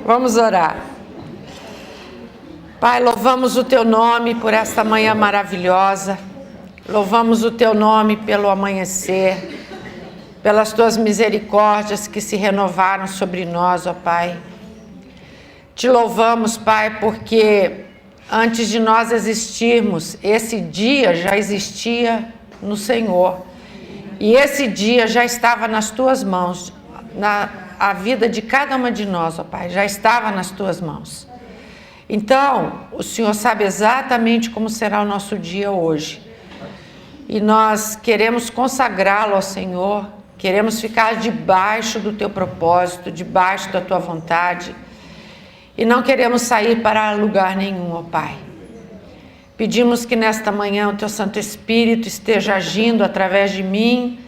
Vamos orar. Pai, louvamos o Teu nome por esta manhã maravilhosa. Louvamos o Teu nome pelo amanhecer, pelas Tuas misericórdias que se renovaram sobre nós, ó Pai. Te louvamos, Pai, porque antes de nós existirmos, esse dia já existia no Senhor. E esse dia já estava nas Tuas mãos, a vida de cada uma de nós, ó Pai, já estava nas Tuas mãos. Então, o Senhor sabe exatamente como será o nosso dia hoje. E nós queremos consagrá-lo ao Senhor, queremos ficar debaixo do Teu propósito, debaixo da Tua vontade. E não queremos sair para lugar nenhum, ó Pai. Pedimos que nesta manhã o Teu Santo Espírito esteja agindo através de mim,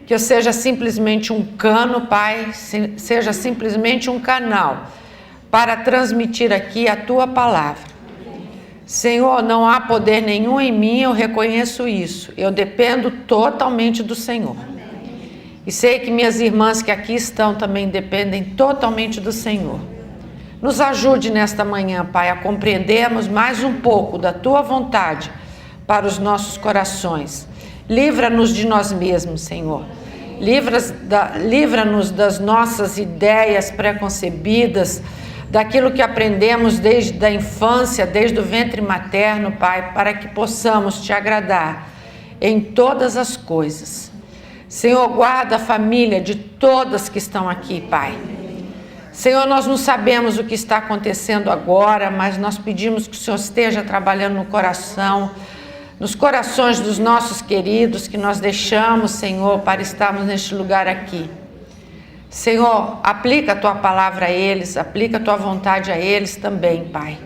que eu seja simplesmente um cano, Pai, seja simplesmente um canal para transmitir aqui a Tua palavra. Senhor, não há poder nenhum em mim, eu reconheço isso. Eu dependo totalmente do Senhor. E sei que minhas irmãs que aqui estão também dependem totalmente do Senhor. Nos ajude nesta manhã, Pai, a compreendermos mais um pouco da Tua vontade para os nossos corações. Livra-nos de nós mesmos, Senhor. Livra-nos das nossas ideias preconcebidas, daquilo que aprendemos desde a infância, desde o ventre materno, Pai, para que possamos Te agradar em todas as coisas. Senhor, guarda a família de todas que estão aqui, Pai. Senhor, nós não sabemos o que está acontecendo agora, mas nós pedimos que o Senhor esteja trabalhando no coração, nos corações dos nossos queridos que nós deixamos, Senhor, para estarmos neste lugar aqui. Senhor, aplica a Tua palavra a eles, aplica a Tua vontade a eles também, Pai.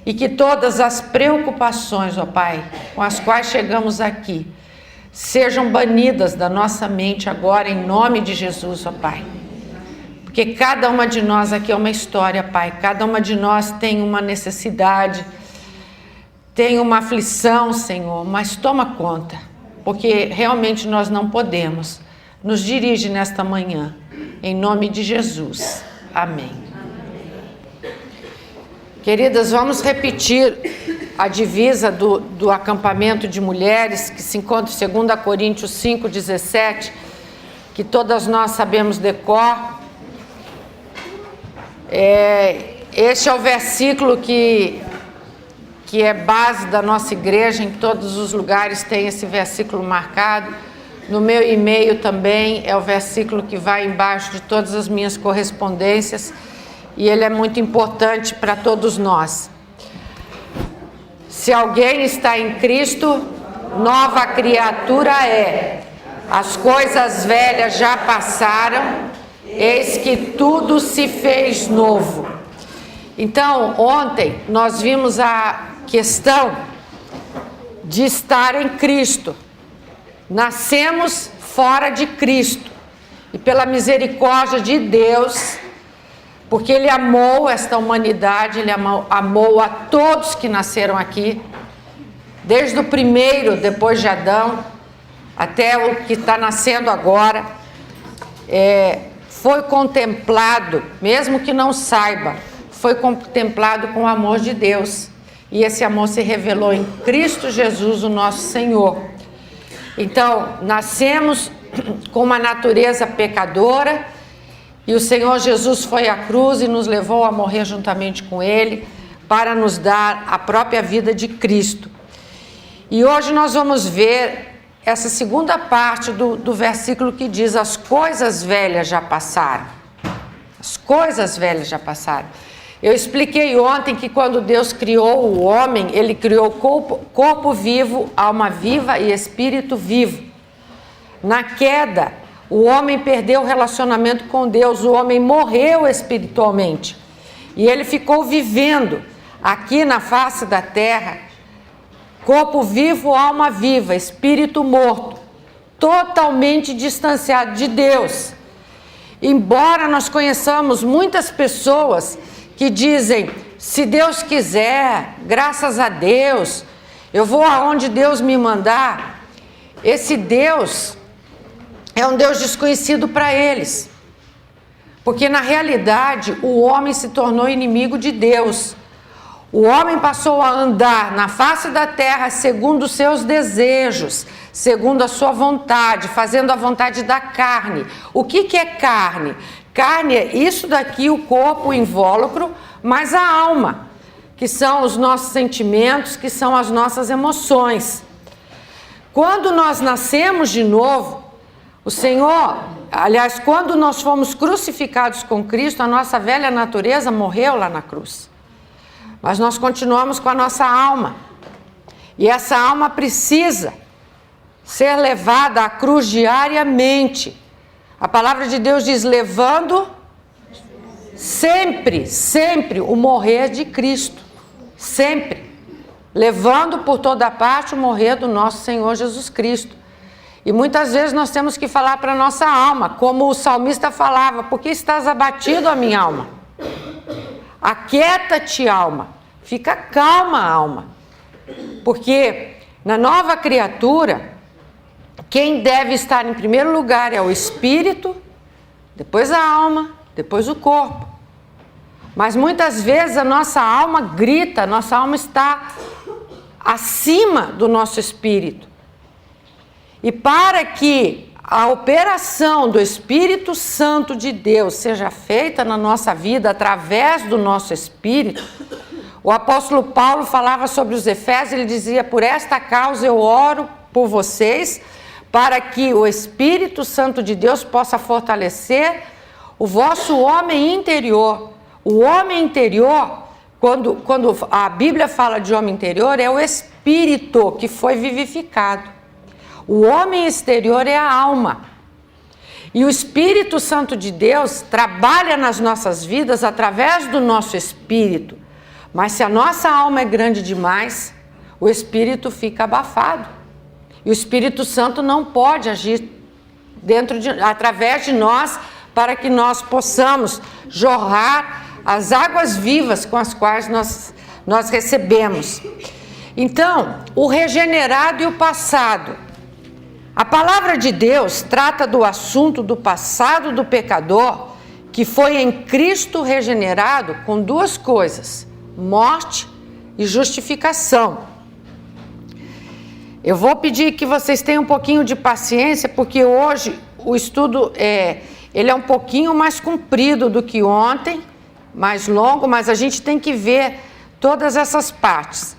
E que todas as preocupações, ó Pai, com as quais chegamos aqui, sejam banidas da nossa mente agora, em nome de Jesus, ó Pai. Porque cada uma de nós aqui é uma história, Pai. Cada uma de nós tem uma necessidade, tem uma aflição, Senhor, mas toma conta, porque realmente nós não podemos. Nos dirige nesta manhã, em nome de Jesus. Amém. Queridas, vamos repetir a divisa do acampamento de mulheres, que se encontra em 2 Coríntios 5:17, que todas nós sabemos de cor. Este é o versículo que é base da nossa igreja, em todos os lugares tem esse versículo marcado. No meu e-mail também é o versículo que vai embaixo de todas as minhas correspondências, e ele é muito importante para todos nós. Se alguém está em Cristo, nova criatura é. As coisas velhas já passaram, eis que tudo se fez novo. Então, ontem nós vimos a questão de estar em Cristo. Nascemos fora de Cristo. E pela misericórdia de Deus, porque Ele amou esta humanidade, Ele amou a todos que nasceram aqui, desde o primeiro, depois de Adão, até o que está nascendo agora, foi contemplado, mesmo que não saiba, foi contemplado com o amor de Deus. E esse amor se revelou em Cristo Jesus, o nosso Senhor. Então, nascemos com uma natureza pecadora, e o Senhor Jesus foi à cruz e nos levou a morrer juntamente com Ele, para nos dar a própria vida de Cristo. E hoje nós vamos ver essa segunda parte do versículo que diz: as coisas velhas já passaram. As coisas velhas já passaram. Eu expliquei ontem que quando Deus criou o homem, Ele criou corpo vivo, alma viva e espírito vivo. Na queda, o homem perdeu o relacionamento com Deus, o homem morreu espiritualmente. E ele ficou vivendo aqui na face da terra, corpo vivo, alma viva, espírito morto, totalmente distanciado de Deus. Embora nós conheçamos muitas pessoas que dizem: se Deus quiser, graças a Deus, eu vou aonde Deus me mandar. Esse Deus é um Deus desconhecido para eles. Porque na realidade o homem se tornou inimigo de Deus. O homem passou a andar na face da terra segundo os seus desejos, segundo a sua vontade, fazendo a vontade da carne. O que é carne? Carne é isso daqui, o corpo, o invólucro, mas a alma, que são os nossos sentimentos, que são as nossas emoções. Quando nós nascemos de novo, o Senhor, aliás, quando nós fomos crucificados com Cristo, a nossa velha natureza morreu lá na cruz. Mas nós continuamos com a nossa alma. E essa alma precisa ser levada à cruz diariamente. A palavra de Deus diz, levando sempre, sempre o morrer de Cristo. Sempre. Levando por toda parte o morrer do nosso Senhor Jesus Cristo. E muitas vezes nós temos que falar para a nossa alma, como o salmista falava, por que estás abatido, a minha alma? Aquieta-te, alma. Fica calma, alma. Porque na nova criatura, quem deve estar em primeiro lugar é o espírito, depois a alma, depois o corpo. Mas muitas vezes a nossa alma grita, a nossa alma está acima do nosso espírito. E para que a operação do Espírito Santo de Deus seja feita na nossa vida através do nosso espírito, o apóstolo Paulo falava sobre os Efésios, ele dizia, por esta causa eu oro por vocês, para que o Espírito Santo de Deus possa fortalecer o vosso homem interior. O homem interior, quando a Bíblia fala de homem interior, é o espírito que foi vivificado. O homem exterior é a alma. E o Espírito Santo de Deus trabalha nas nossas vidas através do nosso espírito. Mas se a nossa alma é grande demais, o espírito fica abafado. E o Espírito Santo não pode agir através de nós para que nós possamos jorrar as águas vivas com as quais nós recebemos. Então, o regenerado e o passado. A palavra de Deus trata do assunto do passado do pecador, que foi em Cristo regenerado com duas coisas, morte e justificação. Eu vou pedir que vocês tenham um pouquinho de paciência, porque hoje o estudo ele é um pouquinho mais comprido do que ontem, mais longo, mas a gente tem que ver todas essas partes.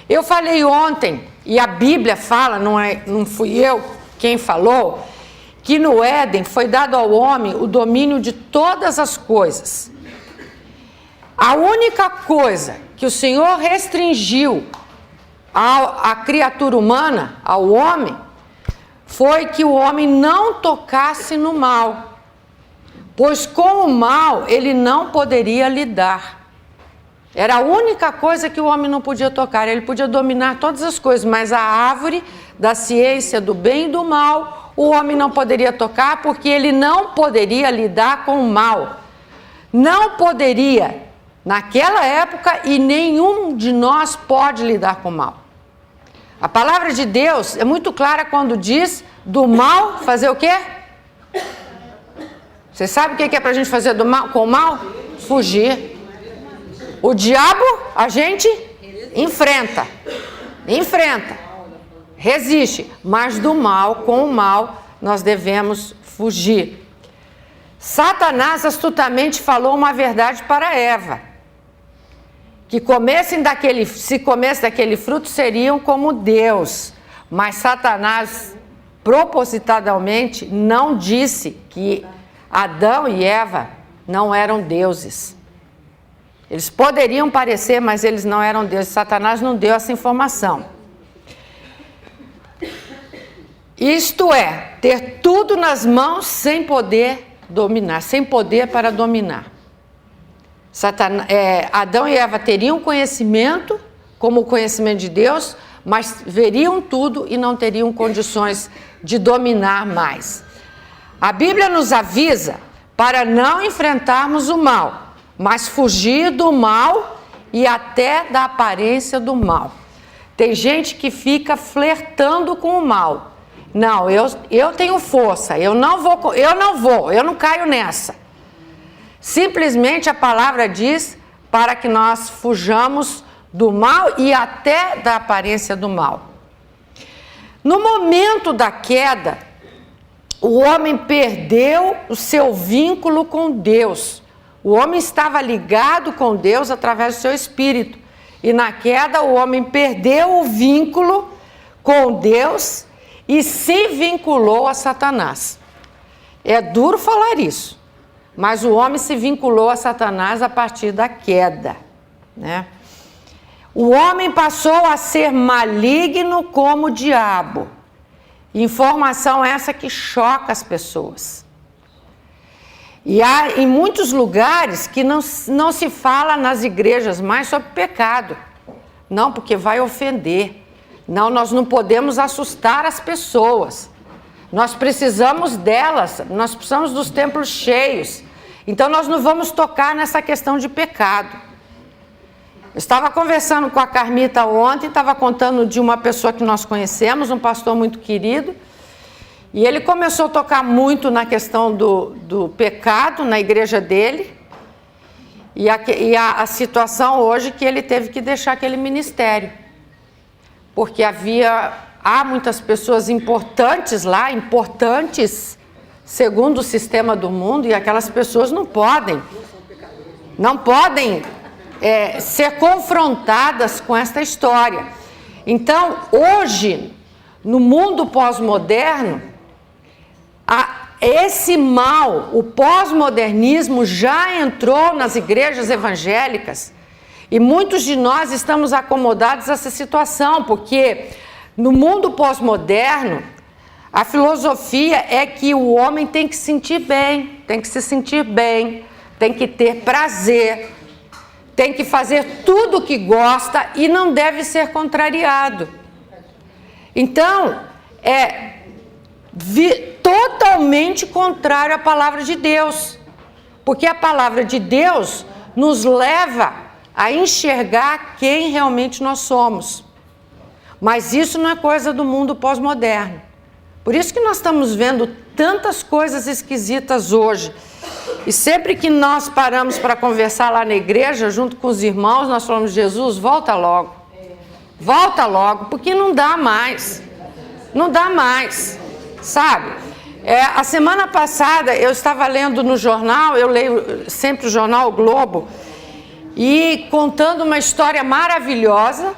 Eu falei ontem, e a Bíblia fala, não fui eu quem falou, que no Éden foi dado ao homem o domínio de todas as coisas. A única coisa que o Senhor restringiu à criatura humana, ao homem, foi que o homem não tocasse no mal, pois com o mal ele não poderia lidar. Era a única coisa que o homem não podia tocar. Ele podia dominar todas as coisas, mas a árvore da ciência do bem e do mal, o homem não poderia tocar, porque ele não poderia lidar com o mal. Não poderia, naquela época, e nenhum de nós pode lidar com o mal. A palavra de Deus é muito clara quando diz do mal fazer o quê? Você sabe o que é para a gente fazer com o mal? Fugir. O diabo a gente enfrenta, resiste, mas do mal, com o mal, nós devemos fugir. Satanás astutamente falou uma verdade para Eva, que se comesse daquele fruto seriam como Deus, mas Satanás propositadamente não disse que Adão e Eva não eram deuses. Eles poderiam parecer, mas eles não eram deuses. Satanás não deu essa informação. Isto é, ter tudo nas mãos sem poder dominar, sem poder para dominar. Adão e Eva teriam conhecimento, como o conhecimento de Deus, mas veriam tudo e não teriam condições de dominar mais. A Bíblia nos avisa para não enfrentarmos o mal, mas fugir do mal e até da aparência do mal. Tem gente que fica flertando com o mal. Não, eu tenho força, eu não caio nessa. Simplesmente a palavra diz para que nós fujamos do mal e até da aparência do mal. No momento da queda, o homem perdeu o seu vínculo com Deus. O homem estava ligado com Deus através do seu espírito. E na queda, o homem perdeu o vínculo com Deus e se vinculou a Satanás. É duro falar isso, mas o homem se vinculou a Satanás a partir da queda, né? O homem passou a ser maligno como o diabo. Informação essa que choca as pessoas. E há em muitos lugares que não se fala nas igrejas mais sobre pecado. Não, porque vai ofender. Não, nós não podemos assustar as pessoas. Nós precisamos delas, nós precisamos dos templos cheios. Então nós não vamos tocar nessa questão de pecado. Eu estava conversando com a Carmita ontem, estava contando de uma pessoa que nós conhecemos, um pastor muito querido, e ele começou a tocar muito na questão do pecado na igreja dele, e a situação hoje que ele teve que deixar aquele ministério, porque há muitas pessoas importantes lá, importantes segundo o sistema do mundo, e aquelas pessoas não podem ser confrontadas com esta história. Então, hoje, no mundo pós-moderno, esse mal, o pós-modernismo já entrou nas igrejas evangélicas e muitos de nós estamos acomodados a essa situação, porque no mundo pós-moderno, a filosofia é que o homem tem que se sentir bem, tem que ter prazer, tem que fazer tudo o que gosta e não deve ser contrariado. Então, é totalmente contrário à palavra de Deus. Porque a palavra de Deus nos leva a enxergar quem realmente nós somos. Mas isso não é coisa do mundo pós-moderno. Por isso que nós estamos vendo tantas coisas esquisitas hoje. E sempre que nós paramos para conversar lá na igreja, junto com os irmãos, nós falamos: Jesus, volta logo, porque não dá mais, sabe? A semana passada eu estava lendo no jornal, eu leio sempre o jornal O Globo, e contando uma história maravilhosa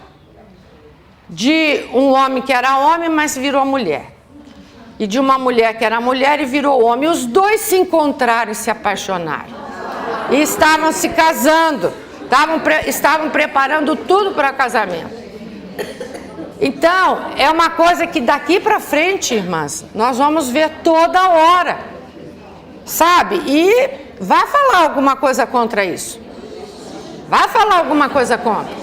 de um homem que era homem, mas virou mulher. E de uma mulher que era mulher e virou homem. Os dois se encontraram e se apaixonaram. E estavam se casando. Estavam preparando tudo para casamento. Então, é uma coisa que daqui para frente, irmãs, nós vamos ver toda hora. Sabe? E vai falar alguma coisa contra isso. Vai falar alguma coisa contra.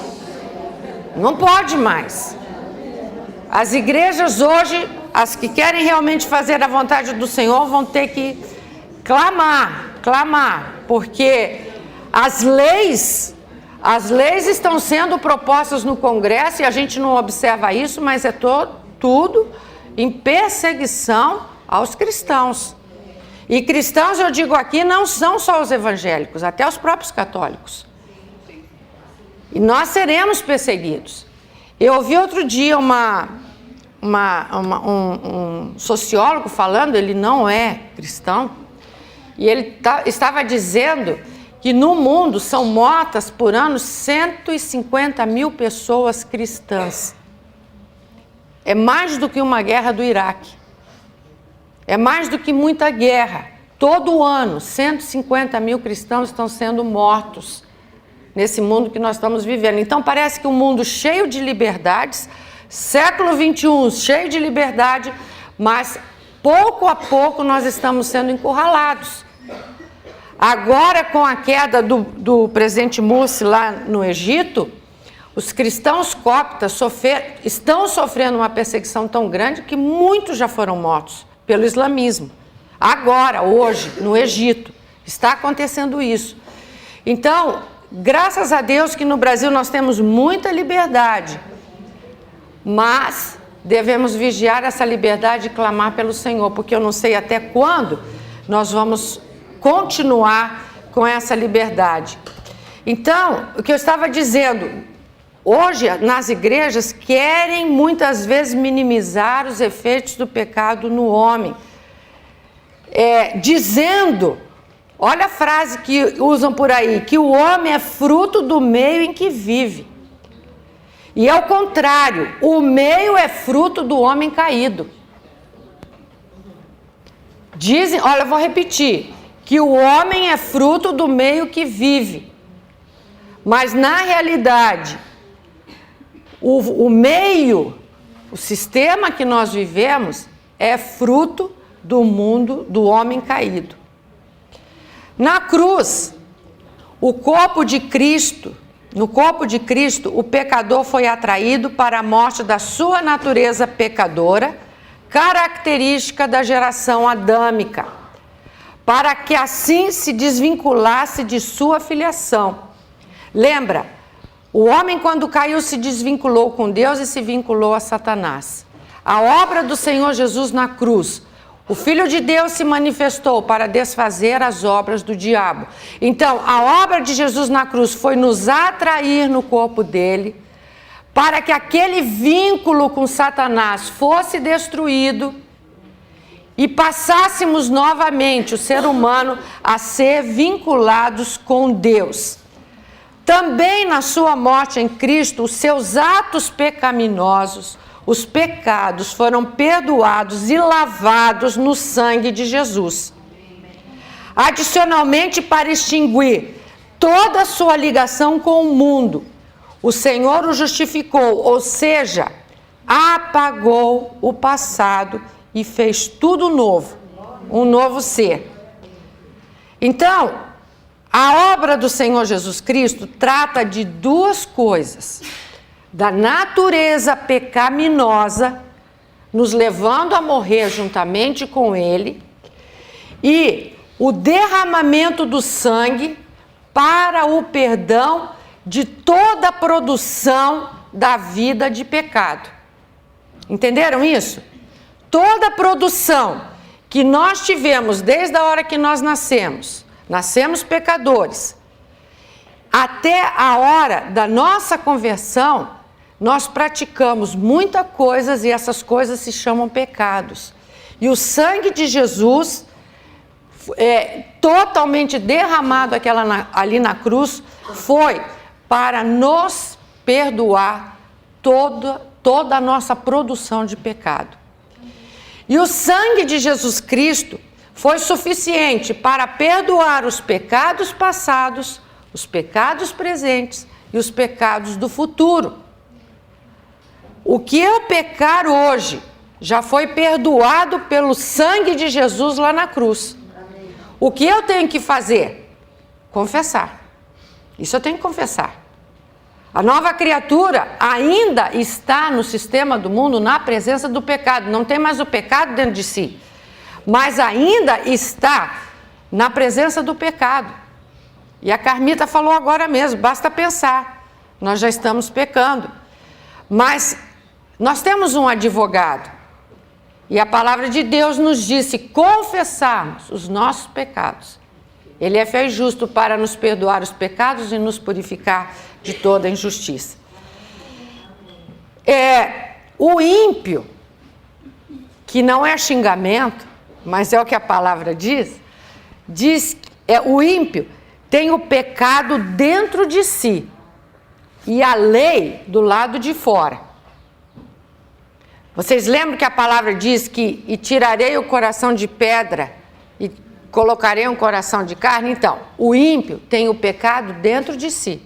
Não pode mais. As igrejas hoje, as que querem realmente fazer a vontade do Senhor, vão ter que clamar, porque as leis estão sendo propostas no Congresso e a gente não observa isso, mas é tudo em perseguição aos cristãos. E cristãos, eu digo aqui, não são só os evangélicos, até os próprios católicos. E nós seremos perseguidos. Eu ouvi outro dia um sociólogo falando, ele não é cristão, e ele estava dizendo que no mundo são mortas por ano 150 mil pessoas cristãs. É mais do que uma guerra do Iraque. É mais do que muita guerra. Todo ano, 150 mil cristãos estão sendo mortos nesse mundo que nós estamos vivendo. Então parece que um mundo cheio de liberdades, século XXI, cheio de liberdade, mas pouco a pouco nós estamos sendo encurralados. Agora, com a queda do presidente Morsi lá no Egito, os cristãos coptas estão sofrendo uma perseguição tão grande que muitos já foram mortos pelo islamismo. Agora, hoje, no Egito, está acontecendo isso. Então, graças a Deus que no Brasil nós temos muita liberdade, mas devemos vigiar essa liberdade e clamar pelo Senhor, porque eu não sei até quando nós vamos continuar com essa liberdade. Então, o que eu estava dizendo, hoje nas igrejas querem muitas vezes minimizar os efeitos do pecado no homem, dizendo, olha a frase que usam por aí, que o homem é fruto do meio em que vive. E é o contrário, o meio é fruto do homem caído. Dizem, olha, eu vou repetir, que o homem é fruto do meio que vive. Mas na realidade, o meio, o sistema que nós vivemos é fruto do mundo, do homem caído. Na cruz, no corpo de Cristo, o pecador foi atraído para a morte da sua natureza pecadora, característica da geração adâmica, para que assim se desvinculasse de sua filiação. Lembra, o homem quando caiu se desvinculou com Deus e se vinculou a Satanás. A obra do Senhor Jesus na cruz, o Filho de Deus se manifestou para desfazer as obras do diabo. Então, a obra de Jesus na cruz foi nos atrair no corpo dele, para que aquele vínculo com Satanás fosse destruído e passássemos novamente, o ser humano, a ser vinculados com Deus. Também na sua morte em Cristo, os seus atos pecaminosos, os pecados foram perdoados e lavados no sangue de Jesus. Adicionalmente, para extinguir toda a sua ligação com o mundo, o Senhor o justificou, ou seja, apagou o passado e fez tudo novo, um novo ser. Então, a obra do Senhor Jesus Cristo trata de duas coisas: da natureza pecaminosa, nos levando a morrer juntamente com Ele, e o derramamento do sangue para o perdão de toda a produção da vida de pecado. Entenderam isso? Toda a produção que nós tivemos desde a hora que nós nascemos pecadores, até a hora da nossa conversão, nós praticamos muitas coisas e essas coisas se chamam pecados. E o sangue de Jesus, totalmente derramado ali na cruz, foi para nos perdoar toda a nossa produção de pecado. E o sangue de Jesus Cristo foi suficiente para perdoar os pecados passados, os pecados presentes e os pecados do futuro. O que eu pecar hoje já foi perdoado pelo sangue de Jesus lá na cruz. O que eu tenho que fazer? Confessar. Isso eu tenho que confessar. A nova criatura ainda está no sistema do mundo na presença do pecado. Não tem mais o pecado dentro de si, mas ainda está na presença do pecado. E a Carmita falou agora mesmo, basta pensar, nós já estamos pecando. Mas nós temos um advogado, e a palavra de Deus nos diz: se confessarmos os nossos pecados, Ele é fiel e justo para nos perdoar os pecados e nos purificar de toda injustiça. O ímpio, que não é xingamento, mas é o que a palavra diz, o ímpio tem o pecado dentro de si e a lei do lado de fora. Vocês lembram que a palavra diz que e tirarei o coração de pedra e colocarei um coração de carne? Então, o ímpio tem o pecado dentro de si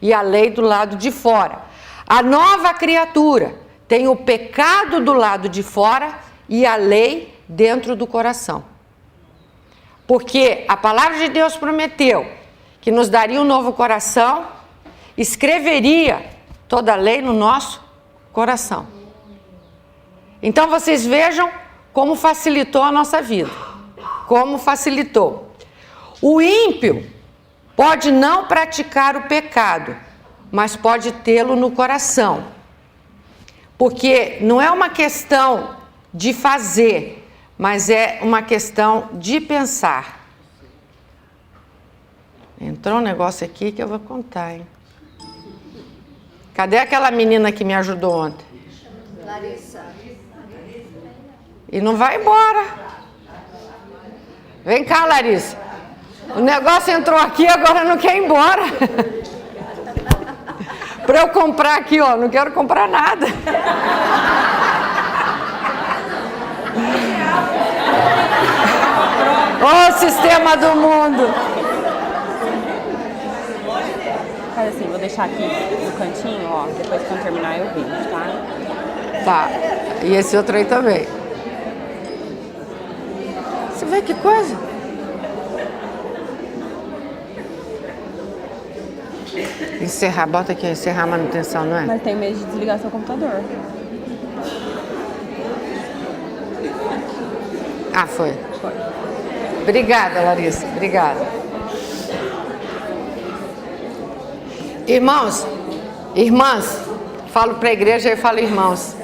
e a lei do lado de fora. A nova criatura tem o pecado do lado de fora e a lei dentro do coração. Porque a palavra de Deus prometeu que nos daria um novo coração, escreveria toda a lei no nosso coração. Então vocês vejam como facilitou a nossa vida. Como facilitou. O ímpio pode não praticar o pecado, mas pode tê-lo no coração. Porque não é uma questão de fazer, mas é uma questão de pensar. Entrou um negócio aqui que eu vou contar, hein? Cadê aquela menina que me ajudou ontem? Larissa. E não vai embora. Vem cá, Larissa. O negócio entrou aqui, agora não quer ir embora. Para eu comprar aqui, ó, não quero comprar nada. Ó, o sistema do mundo. Faz assim, vou deixar aqui no cantinho, ó. Depois quando terminar eu vejo, tá? Tá. E esse outro aí também. Você vê que coisa? Encerrar, bota aqui, encerrar a manutenção, não é? Mas tem medo de desligar seu computador. Ah, foi. Foi. Obrigada, Larissa. Obrigada. Irmãos, irmãs, falo para a igreja e falo irmãos.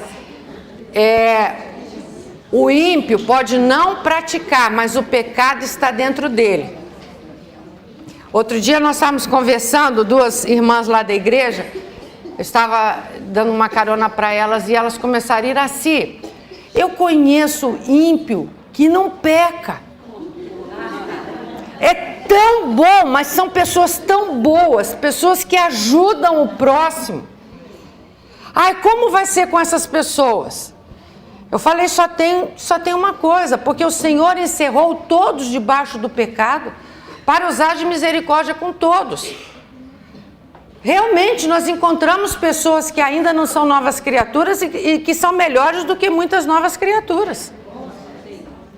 O ímpio pode não praticar, mas o pecado está dentro dele. Outro dia nós estávamos conversando, duas irmãs lá da igreja, eu estava dando uma carona para elas e elas começaram a ir assim. Eu conheço ímpio que não peca. É tão bom, mas são pessoas tão boas, pessoas que ajudam o próximo. Ai, como vai ser com essas pessoas? Eu falei, só tem uma coisa, porque o Senhor encerrou todos debaixo do pecado para usar de misericórdia com todos. Realmente, nós encontramos pessoas que ainda não são novas criaturas e que são melhores do que muitas novas criaturas.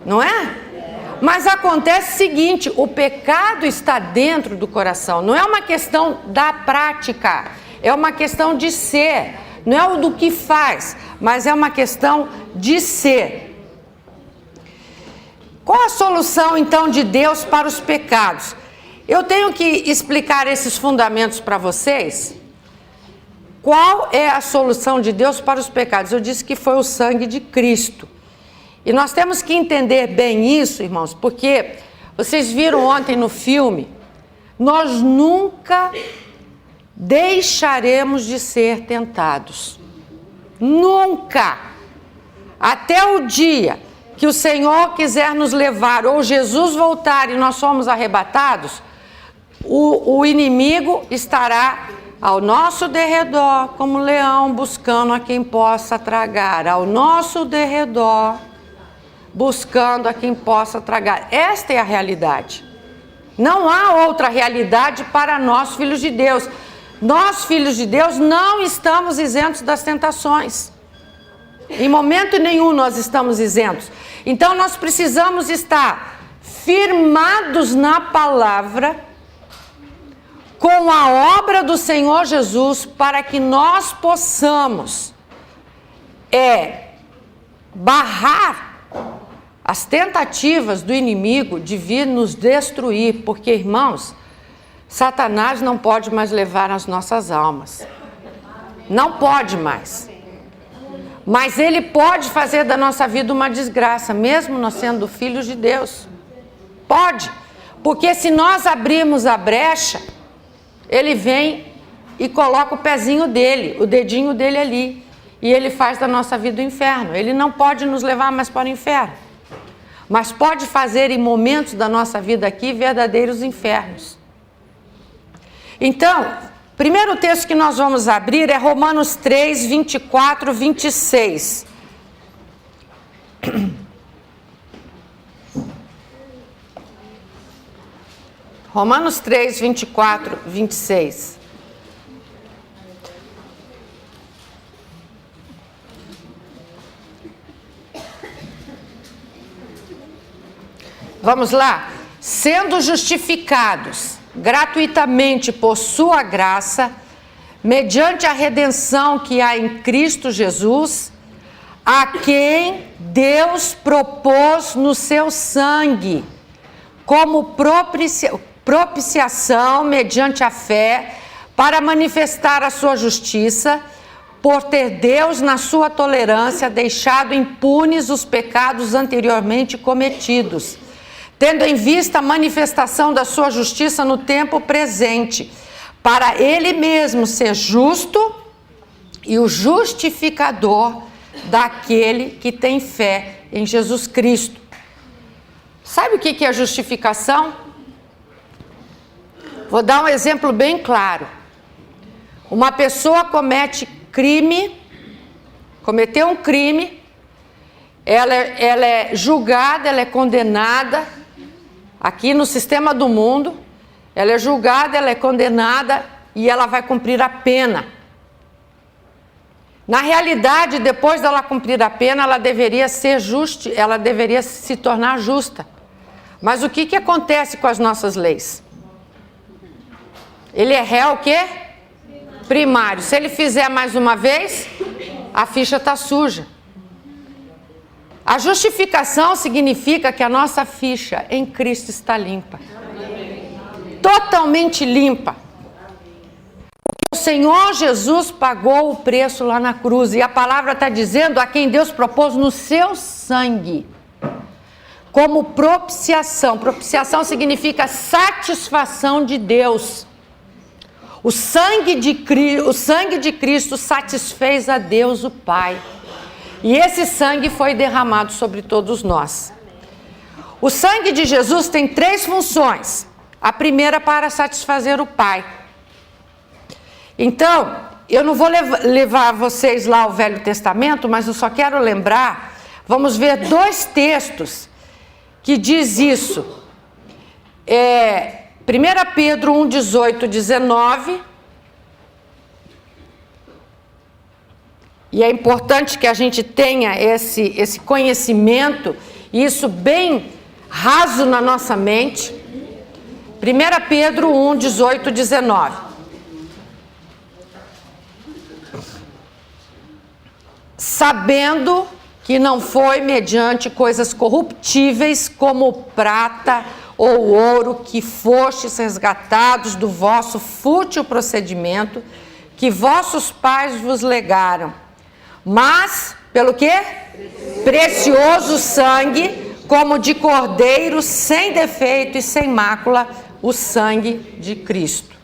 Não é? Mas acontece o seguinte, o pecado está dentro do coração. Não é uma questão da prática, é uma questão de ser. Não é o do que faz, mas é uma questão de ser. Qual a solução, então, de Deus para os pecados? Eu tenho que explicar esses fundamentos para vocês. Qual é a solução de Deus para os pecados? Eu disse que foi o sangue de Cristo. E nós temos que entender bem isso, irmãos, porque vocês viram ontem no filme, nós nunca deixaremos de ser tentados. Nunca. Até o dia que o Senhor quiser nos levar, ou Jesus voltar e nós somos arrebatados, o inimigo estará ao nosso derredor, como leão buscando a quem possa tragar. Ao nosso derredor, buscando a quem possa tragar. Esta é a realidade. Não há outra realidade para nós, filhos de Deus. Nós, filhos de Deus, não estamos isentos das tentações. Em momento nenhum nós estamos isentos. Então nós precisamos estar firmados na palavra, com a obra do Senhor Jesus, para que nós possamos barrar as tentativas do inimigo de vir nos destruir, porque, irmãos, Satanás não pode mais levar as nossas almas. Não pode mais. Mas ele pode fazer da nossa vida uma desgraça, mesmo nós sendo filhos de Deus. Pode. Porque se nós abrirmos a brecha, ele vem e coloca o pezinho dele, o dedinho dele ali. E ele faz da nossa vida o inferno. Ele não pode nos levar mais para o inferno. Mas pode fazer em momentos da nossa vida aqui verdadeiros infernos. Então, primeiro texto que nós vamos abrir é Romanos 3, 24, 26. Romanos 3, 24, 26. Vamos lá? Sendo justificados gratuitamente por sua graça, mediante a redenção que há em Cristo Jesus, a quem Deus propôs no seu sangue, como propiciação mediante a fé, para manifestar a sua justiça, por ter Deus, na sua tolerância, deixado impunes os pecados anteriormente cometidos, tendo em vista a manifestação da sua justiça no tempo presente, para ele mesmo ser justo e o justificador daquele que tem fé em Jesus Cristo. Sabe o que é justificação? Vou dar um exemplo bem claro. Uma pessoa cometeu um crime, ela é julgada, ela é condenada, aqui no sistema do mundo, ela é julgada, ela é condenada e ela vai cumprir a pena. Na realidade, depois dela cumprir a pena, ela deveria se tornar justa. Mas o que acontece com as nossas leis? Ele é réu o quê? Primário. Se ele fizer mais uma vez, a ficha está suja. A justificação significa que a nossa ficha em Cristo está limpa. Totalmente limpa. O Senhor Jesus pagou o preço lá na cruz. E a palavra está dizendo a quem Deus propôs no seu sangue. Como propiciação. Propiciação significa satisfação de Deus. O sangue de Cristo satisfez a Deus o Pai. E esse sangue foi derramado sobre todos nós. O sangue de Jesus tem 3 funções. A primeira para satisfazer o Pai. Então, eu não vou levar vocês lá ao Velho Testamento, mas eu só quero lembrar, vamos ver 2 textos que diz isso. 1 Pedro 1, 18, 19. E é importante que a gente tenha esse conhecimento, isso bem raso na nossa mente. 1 Pedro 1, 18, 19. Sabendo que não foi mediante coisas corruptíveis como prata ou ouro que fostes resgatados do vosso fútil procedimento que vossos pais vos legaram, mas pelo quê? Precioso sangue, como de cordeiro, sem defeito e sem mácula, o sangue de Cristo.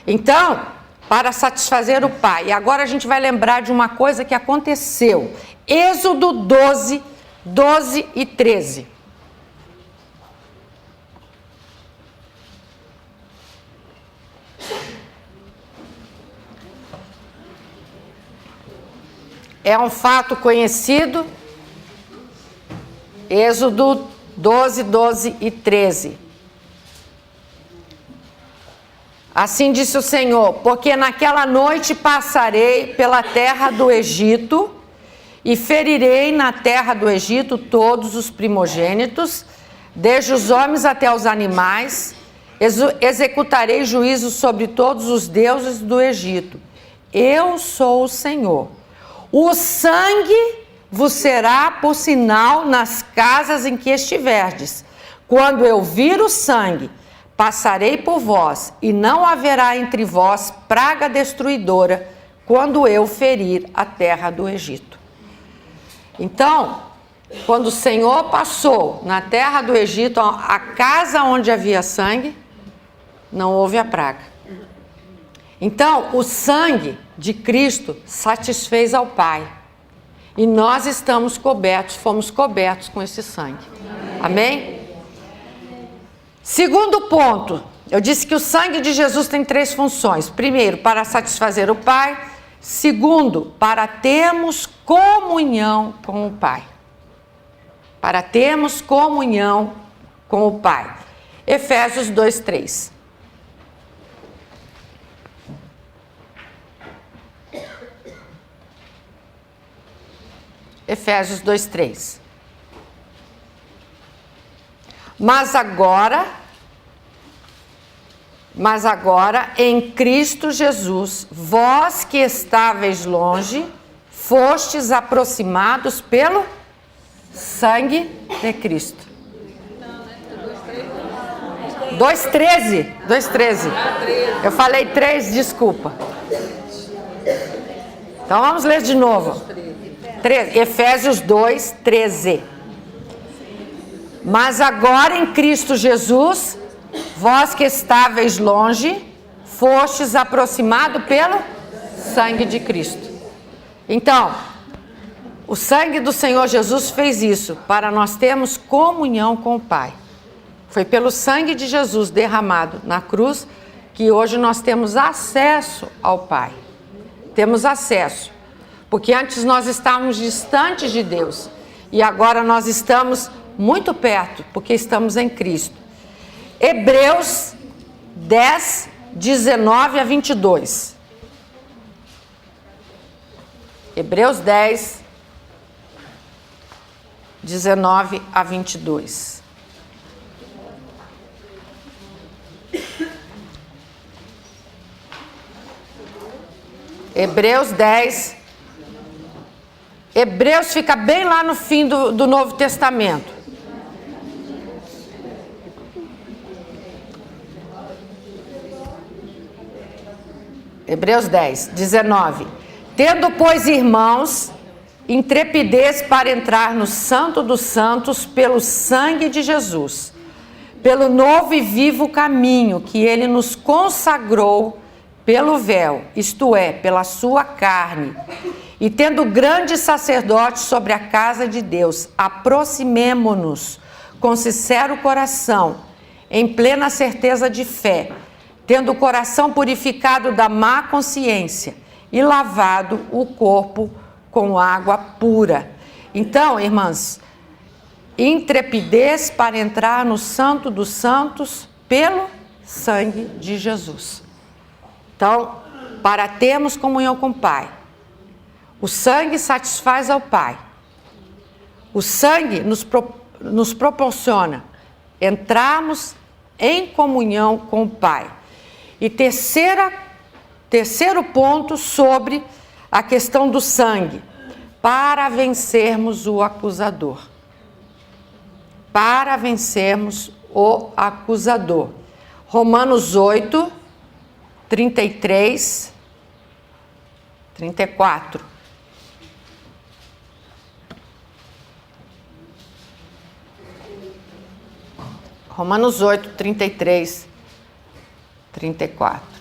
Então, para satisfazer o Pai. E agora a gente vai lembrar de uma coisa que aconteceu. Êxodo 12, 12 e 13. É um fato conhecido. Êxodo 12, 12 e 13. Assim disse o Senhor, porque naquela noite passarei pela terra do Egito e ferirei na terra do Egito todos os primogênitos, desde os homens até os animais, executarei juízo sobre todos os deuses do Egito. Eu sou o Senhor. O sangue vos será por sinal nas casas em que estiverdes. Quando eu vir o sangue, passarei por vós, e não haverá entre vós praga destruidora, quando eu ferir a terra do Egito. Então, quando o Senhor passou na terra do Egito, a casa onde havia sangue, não houve a praga. Então, o sangue de Cristo satisfez ao Pai. E nós estamos cobertos, fomos cobertos com esse sangue. Amém? Segundo ponto, eu disse que o sangue de Jesus tem 3 funções. Primeiro, para satisfazer o Pai. Segundo, para termos comunhão com o Pai. Para termos comunhão com o Pai. Efésios 2, 3. Efésios 2, 3. Mas agora, em Cristo Jesus, vós que estáveis longe, fostes aproximados pelo sangue de Cristo. 2,13. 2,13. Eu falei 3, desculpa. Então vamos ler de novo. 13. Efésios 2, 13. Mas agora em Cristo Jesus, vós que estáveis longe, fostes aproximados pelo sangue de Cristo. Então, o sangue do Senhor Jesus fez isso, para nós termos comunhão com o Pai. Foi pelo sangue de Jesus derramado na cruz que hoje nós temos acesso ao Pai. Temos acesso, porque antes nós estávamos distantes de Deus e agora nós estamos muito perto, porque estamos em Cristo. Hebreus 10, 19 a 22. Hebreus 10, 19 a 22. Hebreus 10. Hebreus fica bem lá no fim do Novo Testamento. Hebreus 10, 19. Tendo, pois, irmãos, intrepidez para entrar no Santo dos Santos pelo sangue de Jesus, pelo novo e vivo caminho que ele nos consagrou pelo véu, isto é, pela sua carne, e tendo grande sacerdote sobre a casa de Deus, aproximemo-nos com sincero coração, em plena certeza de fé, tendo o coração purificado da má consciência e lavado o corpo com água pura. Então, irmãs, intrepidez para entrar no Santo dos Santos pelo sangue de Jesus. Então, para termos comunhão com o Pai, o sangue satisfaz ao Pai. O sangue nos proporciona entrarmos em comunhão com o Pai. E terceiro ponto sobre a questão do sangue, para vencermos o acusador. Para vencermos o acusador. Romanos 8, 33, 34. Romanos 8, 33, 34.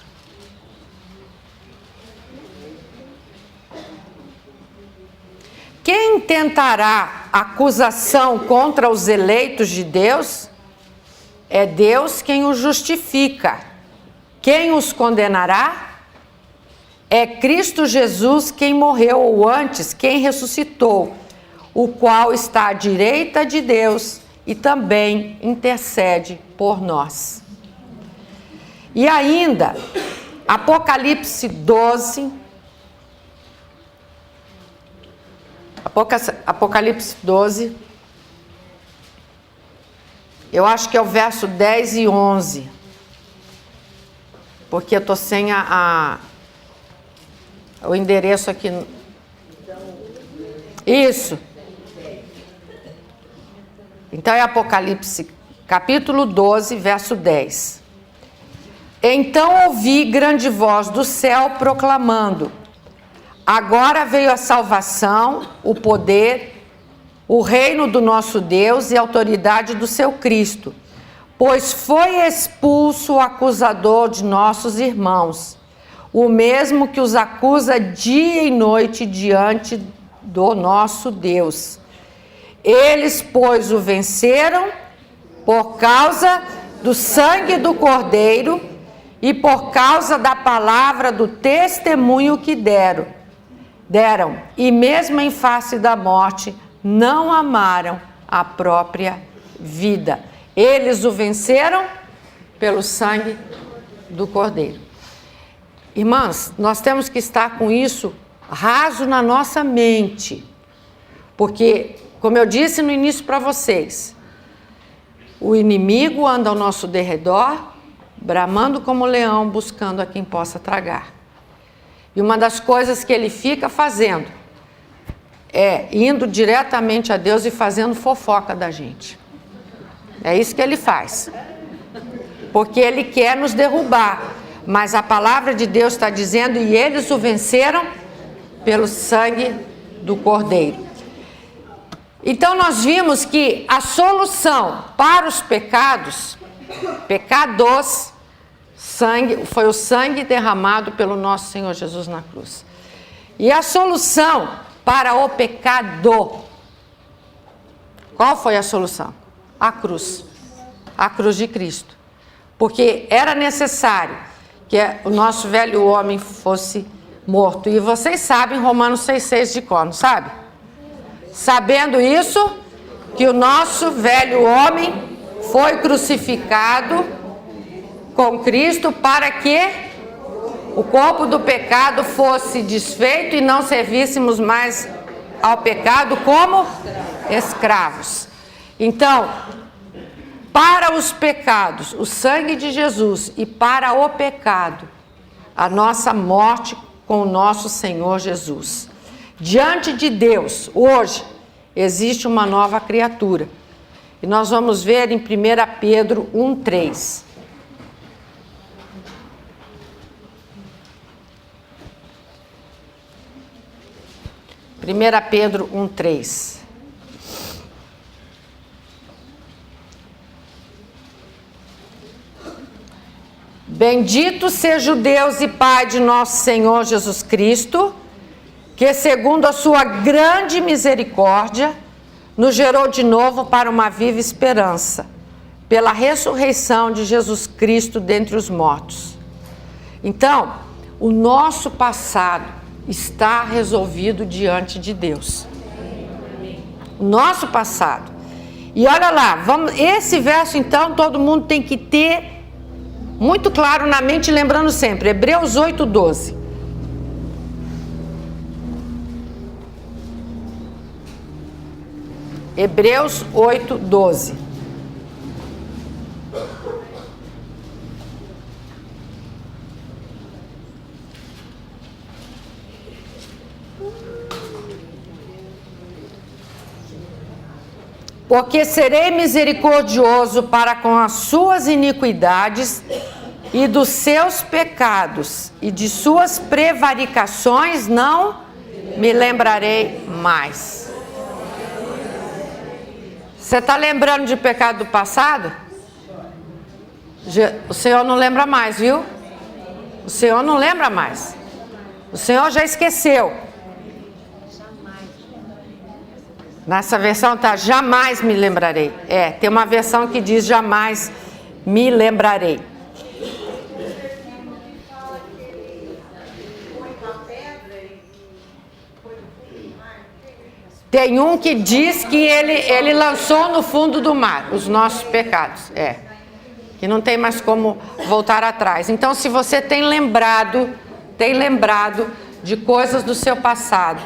Quem tentará acusação contra os eleitos de Deus? É Deus quem os justifica. Quem os condenará? É Cristo Jesus quem morreu, ou antes, quem ressuscitou, o qual está à direita de Deus e também intercede por nós. E ainda, Apocalipse 12, Apocalipse 12, eu acho que é o verso 10 e 11, porque eu estou sem o endereço aqui. Isso. Então é Apocalipse, capítulo 12, verso 10. Então ouvi grande voz do céu proclamando: agora veio a salvação, o poder, o reino do nosso Deus e a autoridade do seu Cristo, pois foi expulso o acusador de nossos irmãos, o mesmo que os acusa dia e noite diante do nosso Deus. Eles, pois, o venceram por causa do sangue do Cordeiro e por causa da palavra do testemunho que deram. E mesmo em face da morte, não amaram a própria vida. Eles o venceram pelo sangue do Cordeiro. Irmãs, nós temos que estar com isso raso na nossa mente, porque, como eu disse no início para vocês, o inimigo anda ao nosso derredor, bramando como leão, buscando a quem possa tragar. E uma das coisas que ele fica fazendo é indo diretamente a Deus e fazendo fofoca da gente. É isso que ele faz. Porque ele quer nos derrubar. Mas a palavra de Deus está dizendo: e eles o venceram pelo sangue do Cordeiro. Então nós vimos que a solução para os pecados, foi o sangue derramado pelo nosso Senhor Jesus na cruz. E a solução para o pecado, qual foi a solução? A cruz de Cristo. Porque era necessário que o nosso velho homem fosse morto. E vocês sabem Romanos 6,6 de cor, não sabe? Sabendo isso, que o nosso velho homem foi crucificado com Cristo para que o corpo do pecado fosse desfeito e não servíssemos mais ao pecado como escravos. Então, para os pecados, o sangue de Jesus, e para o pecado, a nossa morte com o nosso Senhor Jesus. Diante de Deus, hoje, existe uma nova criatura. E nós vamos ver em 1 Pedro 1,3. 1 Pedro 1,3. Bendito seja o Deus e Pai de nosso Senhor Jesus Cristo, que segundo a sua grande misericórdia, nos gerou de novo para uma viva esperança, pela ressurreição de Jesus Cristo dentre os mortos. Então, o nosso passado está resolvido diante de Deus. O nosso passado. E olha lá, esse verso então todo mundo tem que ter muito claro na mente, lembrando sempre, Hebreus 8,12. Hebreus 8,12. Porque serei misericordioso para com as suas iniquidades e dos seus pecados e de suas prevaricações não me lembrarei mais. Você está lembrando de pecado do passado? O Senhor não lembra mais, viu? O Senhor não lembra mais. O Senhor já esqueceu. Nessa versão tá, jamais me lembrarei. Tem uma versão que diz jamais me lembrarei. Tem um que diz que ele lançou no fundo do mar os nossos pecados. Que não tem mais como voltar atrás. Então, se você tem lembrado de coisas do seu passado,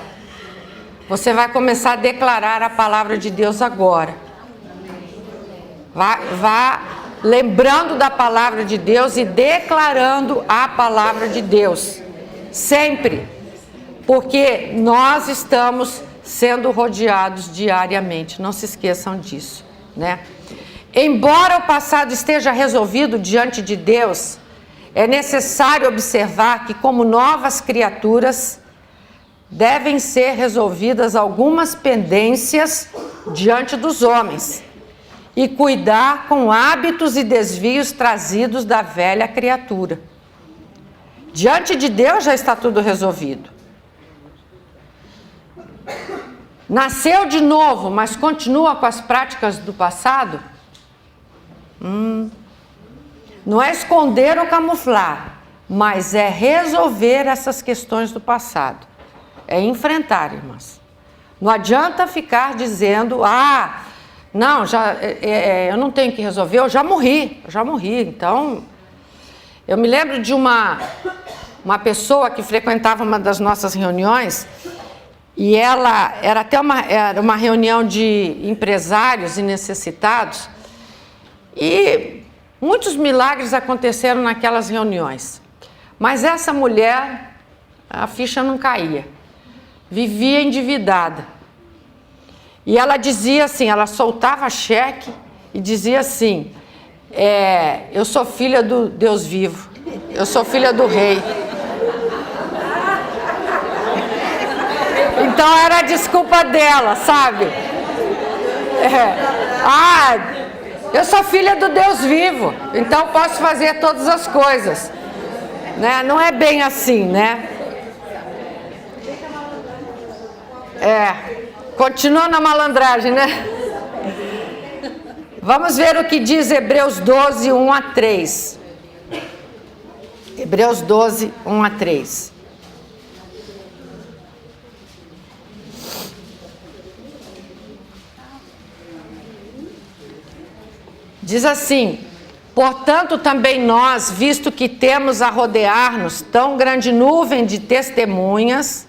você vai começar a declarar a palavra de Deus agora. Vá lembrando da palavra de Deus e declarando a palavra de Deus. Sempre. Porque nós estamos sendo rodeados diariamente. Não se esqueçam disso, né? Embora o passado esteja resolvido diante de Deus, é necessário observar que, como novas criaturas, devem ser resolvidas algumas pendências diante dos homens e cuidar com hábitos e desvios trazidos da velha criatura. Diante de Deus já está tudo resolvido. Nasceu de novo, mas continua com as práticas do passado? Não é esconder ou camuflar, mas é resolver essas questões do passado. É enfrentar, irmãs. Não adianta ficar dizendo, não, eu não tenho que resolver, eu já morri. Então, eu me lembro de uma pessoa que frequentava uma das nossas reuniões, e ela era até uma reunião de empresários e necessitados, e muitos milagres aconteceram naquelas reuniões. Mas essa mulher, a ficha não caía. Vivia endividada. E ela dizia assim, ela soltava cheque e dizia assim, eu sou filha do Deus vivo, eu sou filha do rei. Então era a desculpa dela, sabe? Eu sou filha do Deus vivo, então posso fazer todas as coisas, né? Não é bem assim, né? Continua na malandragem, né? Vamos ver o que diz Hebreus 12, 1 a 3. Hebreus 12, 1 a 3. Diz assim: portanto também nós, visto que temos a rodear-nos tão grande nuvem de testemunhas,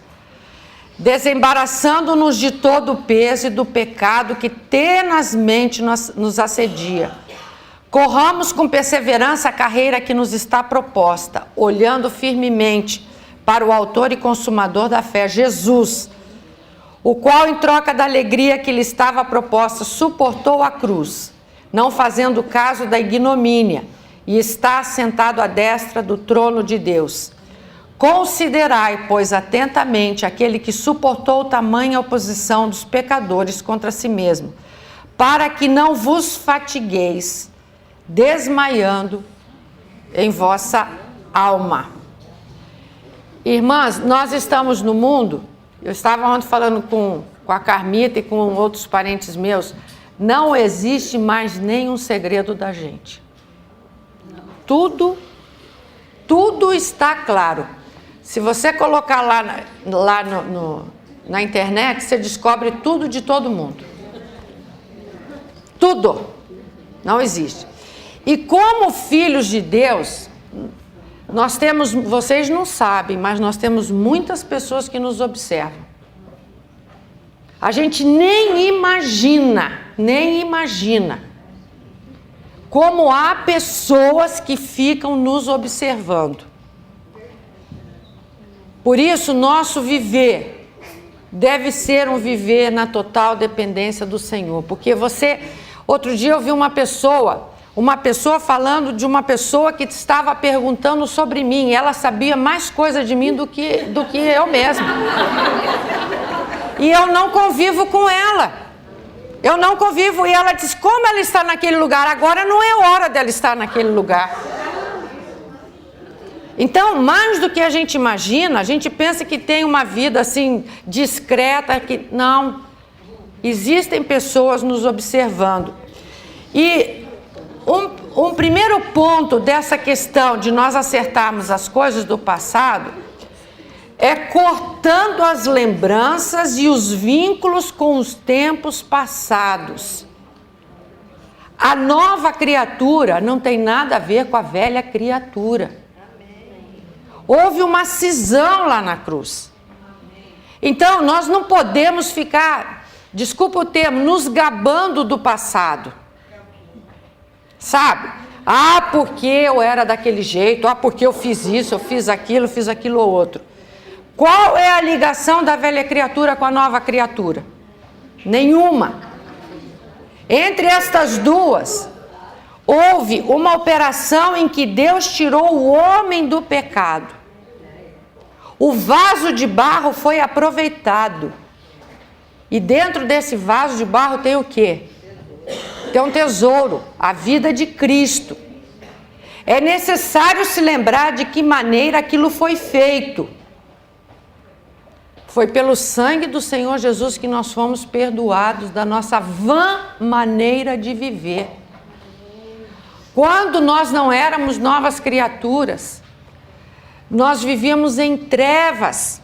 desembaraçando-nos de todo o peso e do pecado que tenazmente nos assedia, corramos com perseverança a carreira que nos está proposta, olhando firmemente para o autor e consumador da fé, Jesus, o qual, em troca da alegria que lhe estava proposta, suportou a cruz, não fazendo caso da ignomínia, e está assentado à destra do trono de Deus. Considerai, pois, atentamente aquele que suportou tamanha oposição dos pecadores contra si mesmo, para que não vos fatigueis, desmaiando em vossa alma. Irmãs, nós estamos no mundo, eu estava ontem falando com a Carmita e com outros parentes meus, não existe mais nenhum segredo da gente. Tudo está claro. Se você colocar lá na internet, você descobre tudo de todo mundo. Tudo. Não existe. E como filhos de Deus, nós temos, vocês não sabem, mas nós temos muitas pessoas que nos observam. A gente nem imagina como há pessoas que ficam nos observando. Por isso, nosso viver deve ser um viver na total dependência do Senhor. Porque outro dia eu vi uma pessoa falando de uma pessoa que estava perguntando sobre mim. Ela sabia mais coisa de mim do que eu mesma. E eu não convivo com ela. Eu não convivo. E ela diz, como ela está naquele lugar? Agora não é hora dela estar naquele lugar. Então, mais do que a gente imagina, a gente pensa que tem uma vida assim, discreta, que não. Existem pessoas nos observando. E um primeiro ponto dessa questão de nós acertarmos as coisas do passado é cortando as lembranças e os vínculos com os tempos passados. A nova criatura não tem nada a ver com a velha criatura. Houve uma cisão lá na cruz. Então, nós não podemos ficar, desculpa o termo, nos gabando do passado. Sabe? Porque eu era daquele jeito, porque eu fiz isso, eu fiz aquilo ou outro. Qual é a ligação da velha criatura com a nova criatura? Nenhuma. Entre estas duas, houve uma operação em que Deus tirou o homem do pecado. O vaso de barro foi aproveitado. E dentro desse vaso de barro tem o quê? Tem um tesouro, a vida de Cristo. É necessário se lembrar de que maneira aquilo foi feito. Foi pelo sangue do Senhor Jesus que nós fomos perdoados da nossa vã maneira de viver. Quando nós não éramos novas criaturas, nós vivíamos em trevas.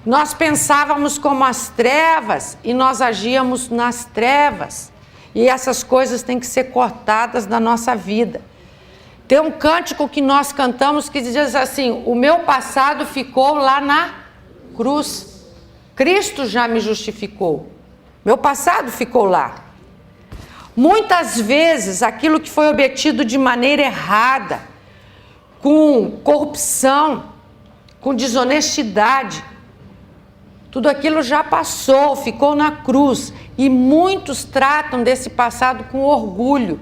Nós pensávamos como as trevas e nós agíamos nas trevas. E essas coisas têm que ser cortadas da nossa vida. Tem um cântico que nós cantamos que diz assim: o meu passado ficou lá na cruz. Cristo já me justificou. Meu passado ficou lá. Muitas vezes aquilo que foi obtido de maneira errada, com corrupção, com desonestidade, tudo aquilo já passou, ficou na cruz. E muitos tratam desse passado com orgulho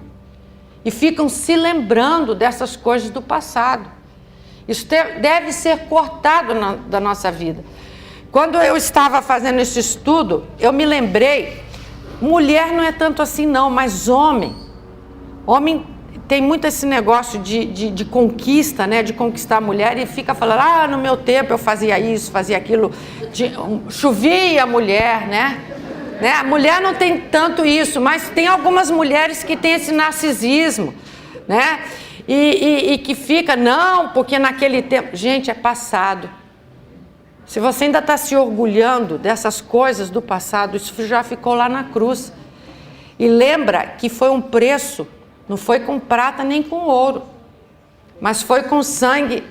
e ficam se lembrando dessas coisas do passado. Isso deve ser cortado da nossa vida. Quando eu estava fazendo esse estudo, eu me lembrei Mulher não é tanto assim não, mas homem tem muito esse negócio de conquista, né? De conquistar a mulher e fica falando, no meu tempo eu fazia isso, fazia aquilo, chovia a mulher, né? A mulher não tem tanto isso, mas tem algumas mulheres que têm esse narcisismo, né? E que fica, não, porque naquele tempo... Gente, é passado. Se você ainda está se orgulhando dessas coisas do passado, isso já ficou lá na cruz. E lembra que foi um preço, não foi com prata nem com ouro, mas foi com o sangue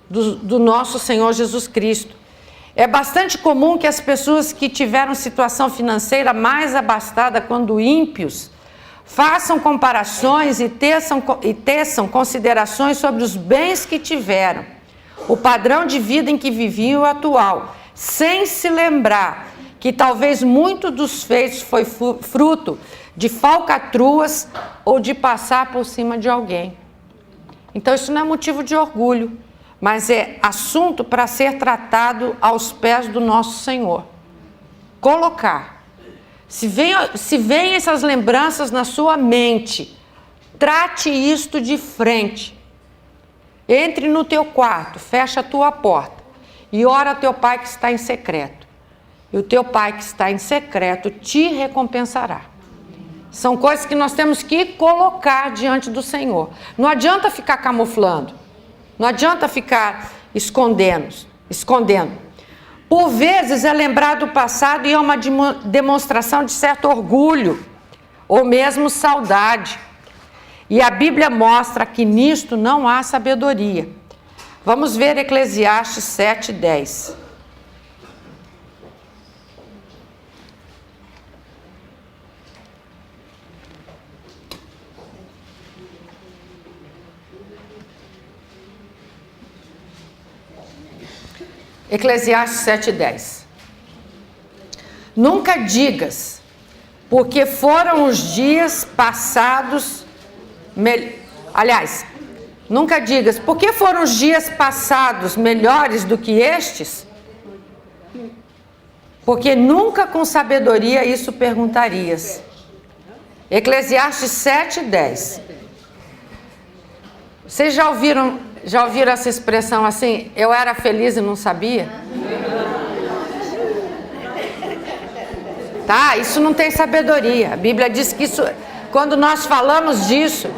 do nosso Senhor Jesus Cristo. É bastante comum que as pessoas que tiveram situação financeira mais abastada quando ímpios façam comparações e teçam considerações sobre os bens que tiveram, o padrão de vida em que viviam e o atual, sem se lembrar que talvez muito dos feitos foi fruto de falcatruas ou de passar por cima de alguém. Então isso não é motivo de orgulho, mas é assunto para ser tratado aos pés do nosso Senhor. Colocar. Se vem essas lembranças na sua mente, trate isto de frente. Entre no teu quarto, fecha a tua porta e ora a teu pai que está em secreto. E o teu pai que está em secreto te recompensará. São coisas que nós temos que colocar diante do Senhor. Não adianta ficar camuflando. Não adianta ficar escondendo. Por vezes é lembrar do passado e é uma demonstração de certo orgulho, ou mesmo saudade. E a Bíblia mostra que nisto não há sabedoria. Vamos ver Eclesiastes 7:10. Eclesiastes 7:10. Nunca digas, porque foram os dias passados... nunca digas, porque foram os dias passados melhores do que estes? Porque nunca com sabedoria isso perguntarias. Eclesiastes 7:10. Vocês já ouviram essa expressão assim, eu era feliz e não sabia? Tá, isso não tem sabedoria. A Bíblia diz que isso, quando nós falamos disso,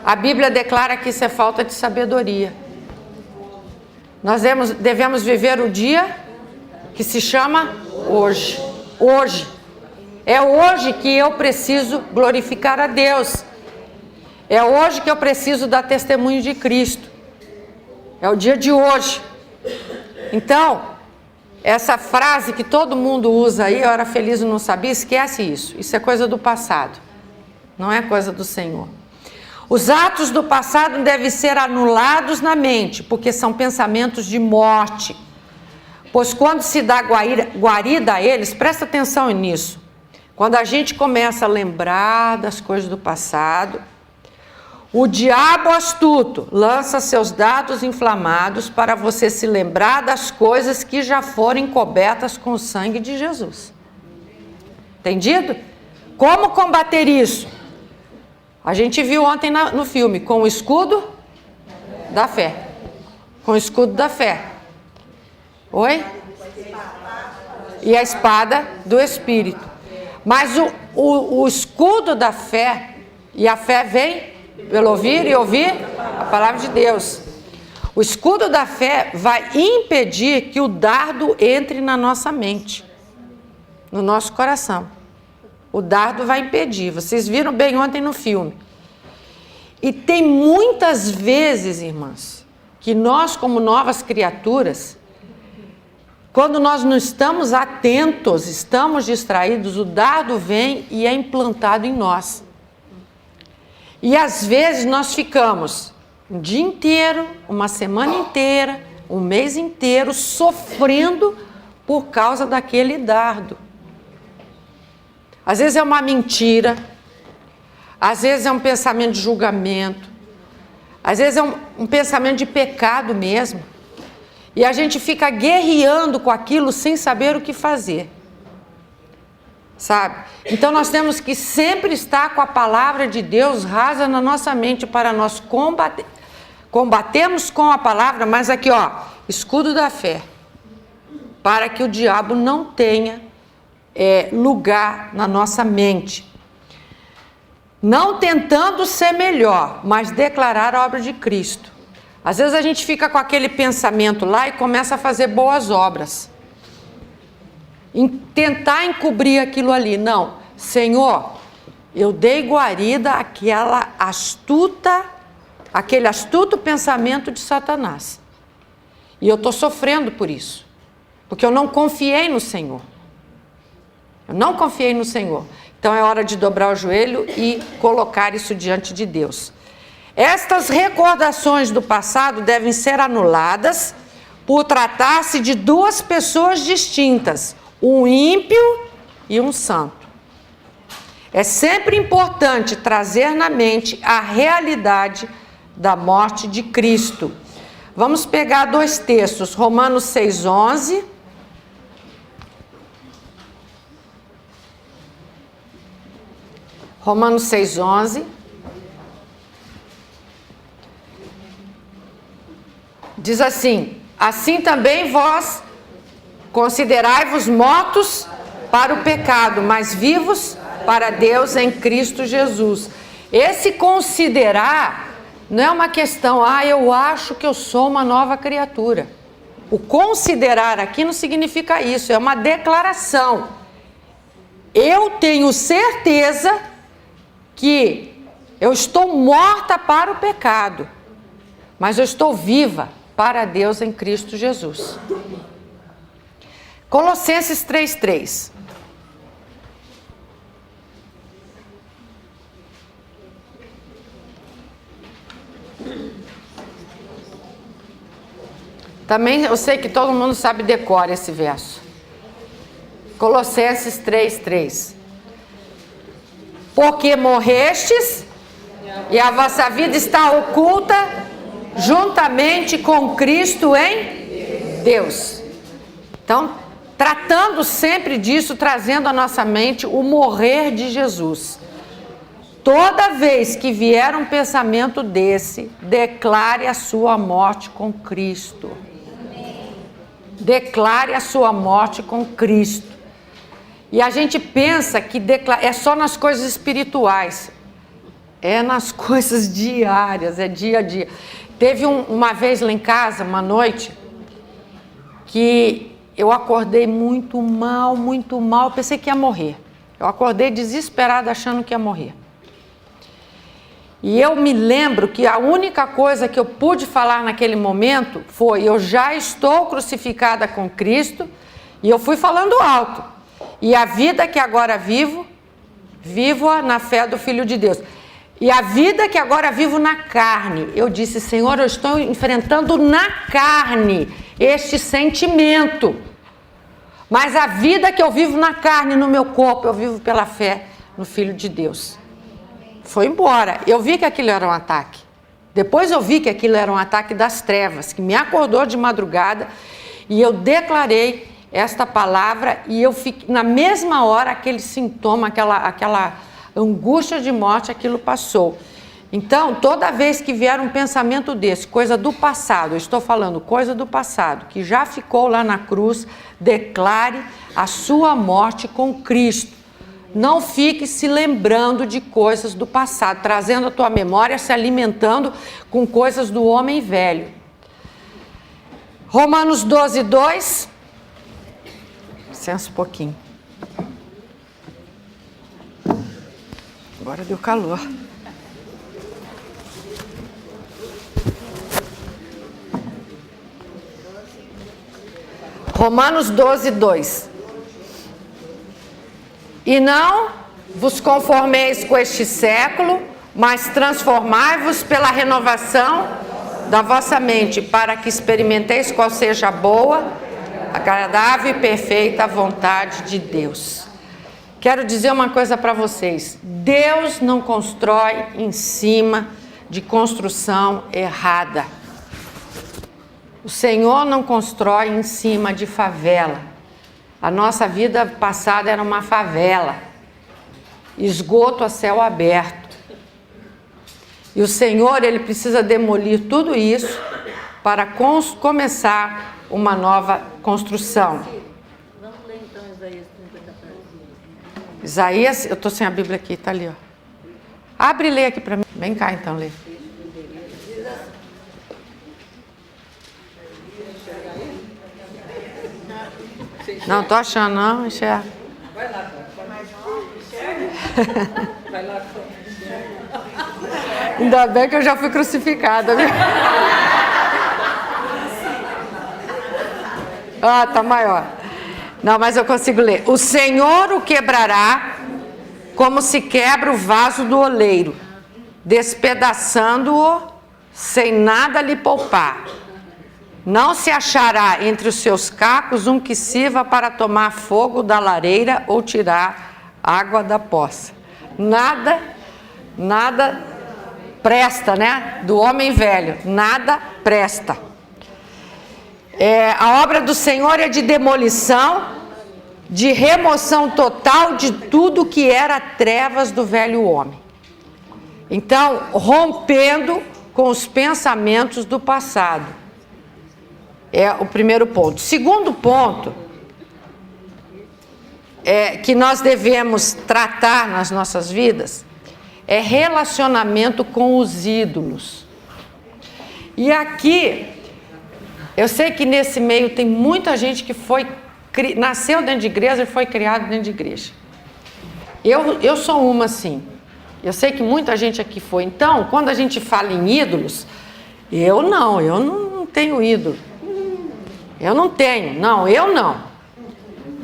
a Bíblia declara que isso é falta de sabedoria. Nós devemos viver o dia que se chama hoje. Hoje. É hoje que eu preciso glorificar a Deus. É hoje que eu preciso dar testemunho de Cristo. É o dia de hoje. Então, essa frase que todo mundo usa aí, eu era feliz e não sabia, esquece isso. Isso é coisa do passado. Não é coisa do Senhor. Os atos do passado devem ser anulados na mente, porque são pensamentos de morte. Pois quando se dá guarida a eles, presta atenção nisso. Quando a gente começa a lembrar das coisas do passado, o diabo astuto lança seus dardos inflamados para você se lembrar das coisas que já foram cobertas com o sangue de Jesus. Entendido? Como combater isso? A gente viu ontem no filme, com o escudo da fé. Com o escudo da fé. Oi? E a espada do Espírito. Mas o escudo da fé, e a fé vem pelo ouvir e ouvir a palavra de Deus. O escudo da fé vai impedir que o dardo entre na nossa mente, no nosso coração. O dardo vai impedir. Vocês viram bem ontem no filme. E tem muitas vezes, irmãs, que nós, como novas criaturas, quando nós não estamos atentos, estamos distraídos, o dardo vem e é implantado em nós. E às vezes nós ficamos um dia inteiro, uma semana inteira, um mês inteiro sofrendo por causa daquele dardo. Às vezes é uma mentira, às vezes é um pensamento de julgamento, às vezes é um pensamento de pecado mesmo. E a gente fica guerreando com aquilo sem saber o que fazer. sabe? Então nós temos que sempre estar com a palavra de Deus rasa na nossa mente para nós combatermos com a palavra, mas aqui ó, escudo da fé, para que o diabo não tenha lugar na nossa mente. Não tentando ser melhor, mas declarar a obra de Cristo. Às vezes a gente fica com aquele pensamento lá e começa a fazer boas obras. Tentar encobrir aquilo ali. Não, Senhor, eu dei guarida àquele astuto pensamento de Satanás. E eu estou sofrendo por isso. Porque eu não confiei no Senhor. Eu não confiei no Senhor. Então é hora de dobrar o joelho e colocar isso diante de Deus. Estas recordações do passado devem ser anuladas por tratar-se de duas pessoas distintas, um ímpio e um santo. É sempre importante trazer na mente a realidade da morte de Cristo. Vamos pegar dois textos, Romanos 6,11. Romanos 6,11. Diz assim: assim também vós considerai-vos mortos para o pecado, mas vivos para Deus em Cristo Jesus. Esse considerar não é uma questão, eu acho que eu sou uma nova criatura. O considerar aqui não significa isso, é uma declaração. Eu tenho certeza que eu estou morta para o pecado, mas eu estou viva para Deus em Cristo Jesus. Colossenses 3:3. Também eu sei que todo mundo sabe decorar esse verso. Colossenses 3:3. Porque morrestes e a vossa vida está oculta juntamente com Cristo em Deus. Então, tratando sempre disso, trazendo à nossa mente o morrer de Jesus. Toda vez que vier um pensamento desse, declare a sua morte com Cristo. Declare a sua morte com Cristo. E a gente pensa que é só nas coisas espirituais. É nas coisas diárias, é dia a dia. Teve uma vez lá em casa, uma noite, que eu acordei muito mal, eu pensei que ia morrer. Eu acordei desesperada achando que ia morrer. E eu me lembro que a única coisa que eu pude falar naquele momento foi: eu já estou crucificada com Cristo, e eu fui falando alto. E a vida que agora vivo, vivo-a na fé do Filho de Deus. E a vida que agora vivo na carne, eu disse: Senhor, eu estou enfrentando na carne este sentimento. Mas a vida que eu vivo na carne, no meu corpo, eu vivo pela fé no Filho de Deus. Foi embora. Eu vi que aquilo era um ataque. Depois eu vi que aquilo era um ataque das trevas, que me acordou de madrugada, e eu declarei esta palavra, e eu fiquei, na mesma hora, aquele sintoma, aquela angústia de morte, aquilo passou. Então, toda vez que vier um pensamento desse, coisa do passado, eu estou falando coisa do passado, que já ficou lá na cruz, declare a sua morte com Cristo. Não fique se lembrando de coisas do passado, trazendo a tua memória, se alimentando com coisas do homem velho. Romanos 12:2. Licença um pouquinho. Agora deu calor. Romanos 12:2. E não vos conformeis com este século, mas transformai-vos pela renovação da vossa mente, para que experimenteis qual seja a boa, agradável e perfeita vontade de Deus. Quero dizer uma coisa para vocês: Deus não constrói em cima de construção errada. O Senhor não constrói em cima de favela. A nossa vida passada era uma favela, esgoto a céu aberto. E o Senhor, Ele precisa demolir tudo isso para começar uma nova construção. Vamos ler então Isaías 50 para Isaías, eu estou sem a Bíblia aqui, está ali, ó. Abre e lê aqui para mim. Vem cá então, lê. Não, estou achando, não, enxerga. Vai lá, vai lá. Ainda bem que eu já fui crucificada, viu? Ah, tá maior. Não, mas eu consigo ler. O Senhor o quebrará como se quebra o vaso do oleiro, despedaçando-o sem nada lhe poupar. Não se achará entre os seus cacos um que sirva para tomar fogo da lareira ou tirar água da poça. Nada presta, né? Do homem velho, nada presta. A obra do Senhor é de demolição, de remoção total de tudo que era trevas do velho homem. Então, rompendo com os pensamentos do passado. É o primeiro ponto. Segundo ponto, que nós devemos tratar nas nossas vidas, é relacionamento com os ídolos. E aqui, eu sei que nesse meio tem muita gente que nasceu dentro de igreja e foi criado dentro de igreja. Eu sou uma assim. Eu sei que muita gente aqui foi. Então, quando a gente fala em ídolos, eu não tenho ídolo. Eu não tenho, eu não.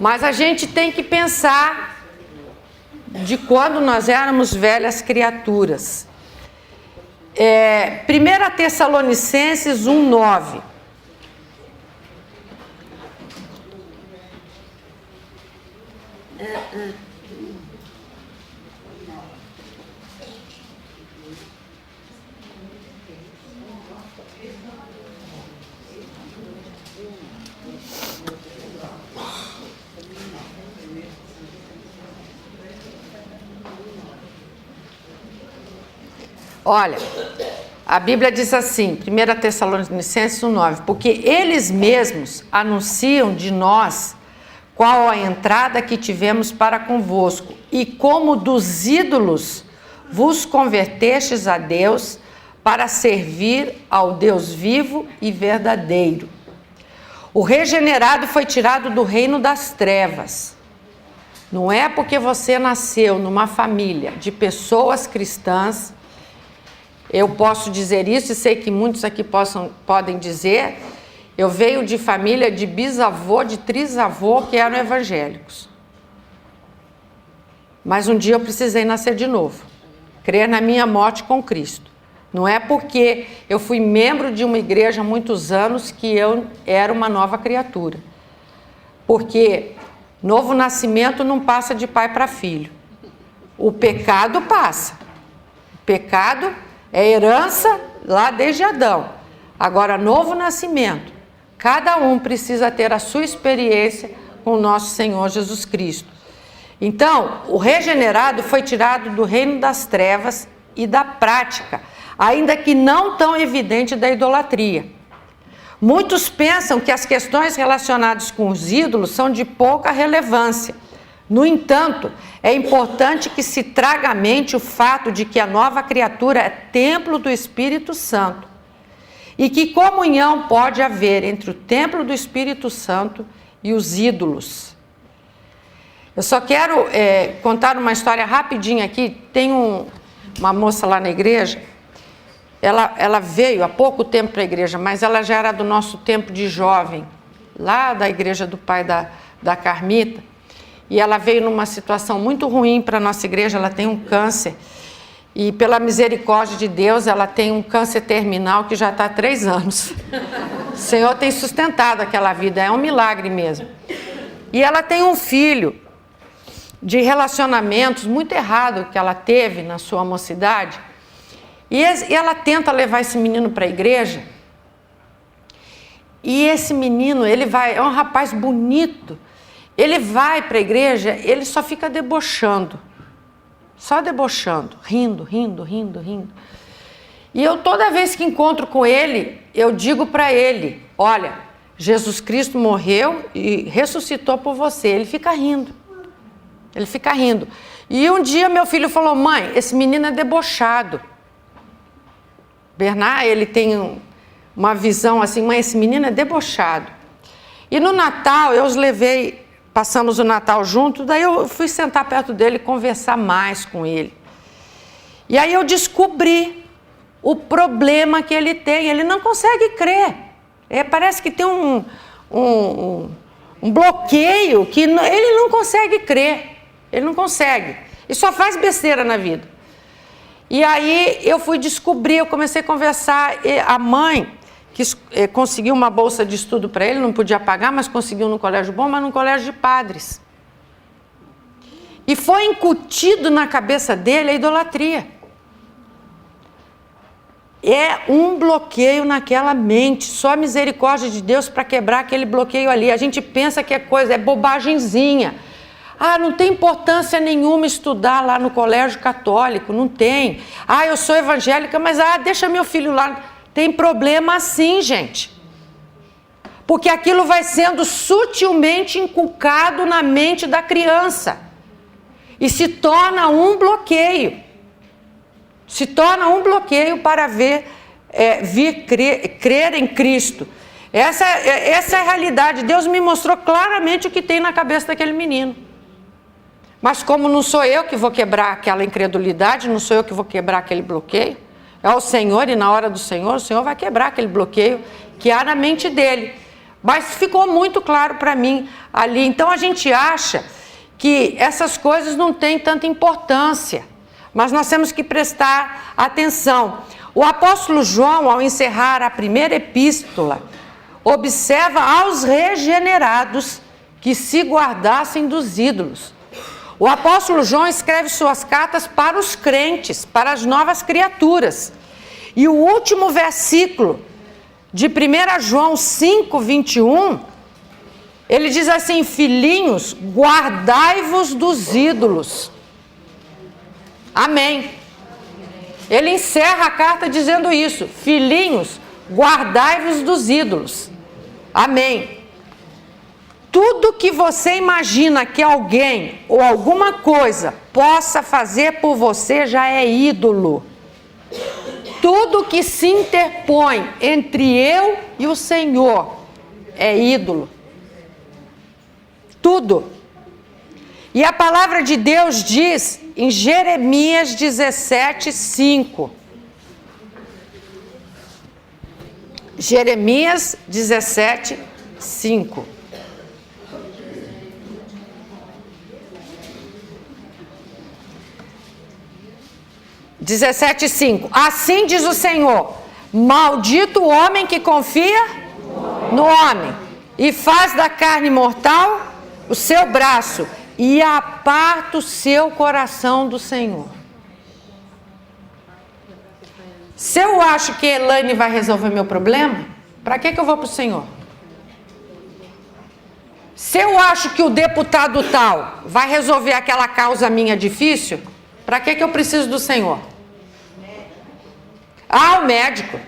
Mas a gente tem que pensar de quando nós éramos velhas criaturas. 1 Tessalonicenses 1:9. Olha, a Bíblia diz assim, 1 Tessalonicenses 1:9, porque eles mesmos anunciam de nós qual a entrada que tivemos para convosco, e como dos ídolos vos convertestes a Deus para servir ao Deus vivo e verdadeiro. O regenerado foi tirado do reino das trevas. Não é porque você nasceu numa família de pessoas cristãs. Eu posso dizer isso e sei que muitos aqui podem dizer. Eu venho de família de bisavô, de trisavô que eram evangélicos. Mas um dia eu precisei nascer de novo. Crer na minha morte com Cristo. Não é porque eu fui membro de uma igreja há muitos anos que eu era uma nova criatura. Porque novo nascimento não passa de pai para filho. O pecado passa. O pecado é herança lá desde Adão. Agora, novo nascimento. Cada um precisa ter a sua experiência com o nosso Senhor Jesus Cristo. Então, o regenerado foi tirado do reino das trevas e da prática, ainda que não tão evidente, da idolatria. Muitos pensam que as questões relacionadas com os ídolos são de pouca relevância. No entanto, é importante que se traga à mente o fato de que a nova criatura é templo do Espírito Santo e que comunhão pode haver entre o templo do Espírito Santo e os ídolos. Eu só quero contar uma história rapidinha aqui. Tem uma moça lá na igreja, ela veio há pouco tempo para a igreja, mas ela já era do nosso tempo de jovem, lá da igreja do pai da Carmita. E ela veio numa situação muito ruim para a nossa igreja, ela tem um câncer. E pela misericórdia de Deus, ela tem um câncer terminal que já está há 3 anos. O Senhor tem sustentado aquela vida, é um milagre mesmo. E ela tem um filho de relacionamentos muito errado que ela teve na sua mocidade. E ela tenta levar esse menino para a igreja. E esse menino, é um rapaz bonito. Ele vai para a igreja, ele só fica debochando. Só debochando, rindo. E eu, toda vez que encontro com ele, eu digo para ele, olha, Jesus Cristo morreu e ressuscitou por você. Ele fica rindo. E um dia meu filho falou, mãe, esse menino é debochado. Bernard, ele tem uma visão assim, mãe, esse menino é debochado. E no Natal, eu os levei, passamos o Natal junto, daí eu fui sentar perto dele e conversar mais com ele. E aí eu descobri o problema que ele tem. Ele não consegue crer. Parece que tem um bloqueio que ele não consegue crer. Ele não consegue. E só faz besteira na vida. E aí eu fui descobrir, eu comecei a conversar. A mãe que conseguiu uma bolsa de estudo para ele, não podia pagar, mas conseguiu num colégio bom, mas num colégio de padres. E foi incutido na cabeça dele a idolatria. É um bloqueio naquela mente, só a misericórdia de Deus para quebrar aquele bloqueio ali. A gente pensa que é bobagemzinha. Não tem importância nenhuma estudar lá no colégio católico, não tem. Eu sou evangélica, mas deixa meu filho lá. Tem problema sim, gente. Porque aquilo vai sendo sutilmente inculcado na mente da criança. E se torna um bloqueio. Se torna um bloqueio para vir crer em Cristo. Essa é a realidade. Deus me mostrou claramente o que tem na cabeça daquele menino. Mas como não sou eu que vou quebrar aquela incredulidade, não sou eu que vou quebrar aquele bloqueio, é o Senhor, e na hora do Senhor, o Senhor vai quebrar aquele bloqueio que há na mente dele. Mas ficou muito claro para mim ali. Então a gente acha que essas coisas não têm tanta importância, mas nós temos que prestar atenção. O apóstolo João, ao encerrar a primeira epístola, observa aos regenerados que se guardassem dos ídolos. O apóstolo João escreve suas cartas para os crentes, para as novas criaturas. E o último versículo de 1 João 5, 21, ele diz assim, filhinhos, guardai-vos dos ídolos. Amém. Ele encerra a carta dizendo isso, filhinhos, guardai-vos dos ídolos. Amém. Tudo que você imagina que alguém ou alguma coisa possa fazer por você já é ídolo. Tudo que se interpõe entre eu e o Senhor é ídolo. Tudo. E a palavra de Deus diz em Jeremias 17, 5. Jeremias 17, 5. 17:5. Assim diz o Senhor: maldito o homem que confia no homem e faz da carne mortal o seu braço e aparta o seu coração do Senhor. Se eu acho que Elaine vai resolver meu problema, para que eu vou para o Senhor? Se eu acho que o deputado tal vai resolver aquela causa minha difícil, para que eu preciso do Senhor? O médico.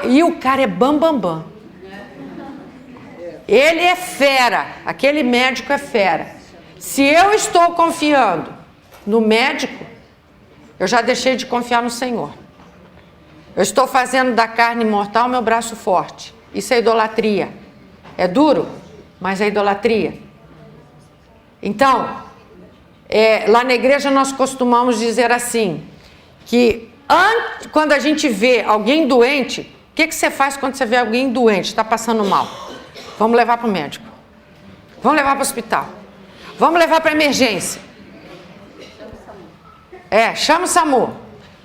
E o cara é bam. Ele é fera. Aquele médico é fera. Se eu estou confiando no médico, eu já deixei de confiar no Senhor. Eu estou fazendo da carne mortal meu braço forte. Isso é idolatria. É duro, mas é idolatria. Então, lá na igreja nós costumamos dizer assim, que quando a gente vê alguém doente, o que você faz quando você vê alguém doente, está passando mal? Vamos levar para o médico. Vamos levar para o hospital. Vamos levar para a emergência. Chama o SAMU.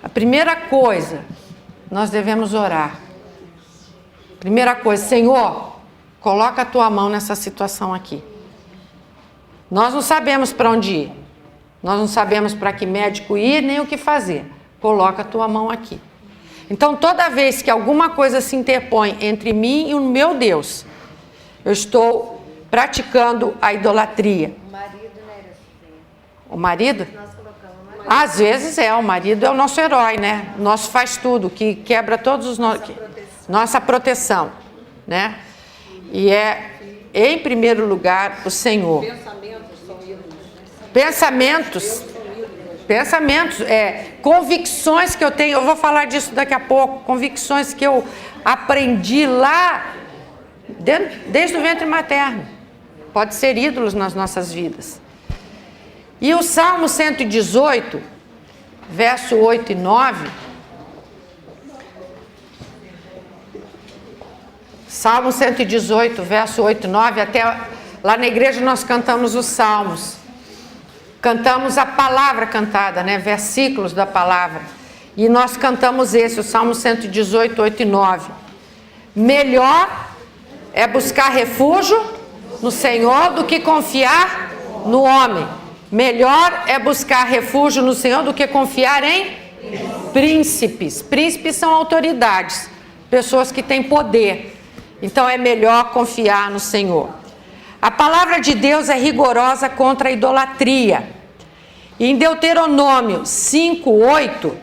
A primeira coisa, nós devemos orar. Primeira coisa, Senhor, coloca a tua mão nessa situação aqui. Nós não sabemos para onde ir. Nós não sabemos para que médico ir, nem o que fazer. Coloca a tua mão aqui. Então, toda vez que alguma coisa se interpõe entre mim e o meu Deus, eu estou praticando a idolatria. O marido não era assim. O marido? Nós colocamos o marido. Às vezes o marido é o nosso herói, né? Nosso faz tudo, que quebra todos os nossa proteção, né? E é, em primeiro lugar, o Senhor. Pensamentos são ídolos. Pensamentos, convicções que eu tenho, eu vou falar disso daqui a pouco, convicções que eu aprendi lá, desde o ventre materno. Pode ser ídolos nas nossas vidas. E o Salmo 118, verso 8 e 9, Salmo 118, verso 8 e 9, até lá na igreja nós cantamos os salmos. Cantamos a palavra cantada, né? Versículos da palavra. E nós cantamos esse, o Salmo 118, 8 e 9. Melhor é buscar refúgio no Senhor do que confiar no homem. Melhor é buscar refúgio no Senhor do que confiar em príncipes. Príncipes são autoridades, pessoas que têm poder. Então é melhor confiar no Senhor. A palavra de Deus é rigorosa contra a idolatria. Em Deuteronômio 5:8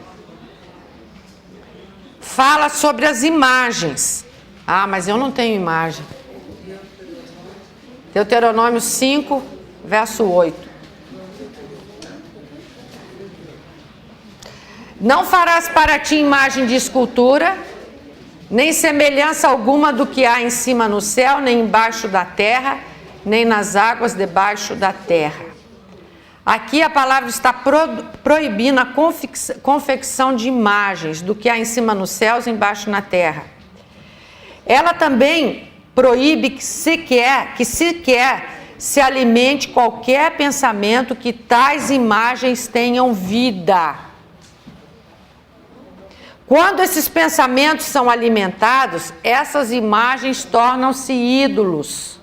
fala sobre as imagens. Ah, mas eu não tenho imagem. Deuteronômio 5, verso 8. Não farás para ti imagem de escultura, nem semelhança alguma do que há em cima no céu, nem embaixo da terra, nem nas águas debaixo da terra. Aqui a palavra está proibindo a confecção de imagens do que há em cima nos céus e embaixo na terra. Ela também proíbe que sequer se alimente qualquer pensamento que tais imagens tenham vida. Quando esses pensamentos são alimentados, essas imagens tornam-se ídolos.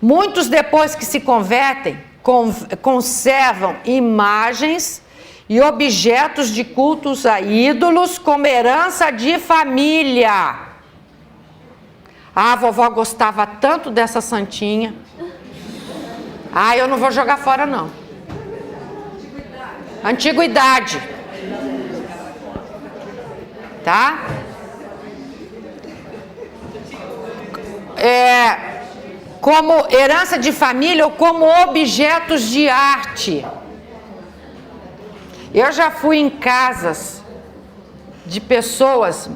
Muitos, depois que se convertem, conservam imagens e objetos de cultos a ídolos como herança de família. Ah, a vovó gostava tanto dessa santinha. Ah, eu não vou jogar fora, não. Antiguidade. Tá? Como herança de família ou como objetos de arte. Eu já fui em casas de pessoas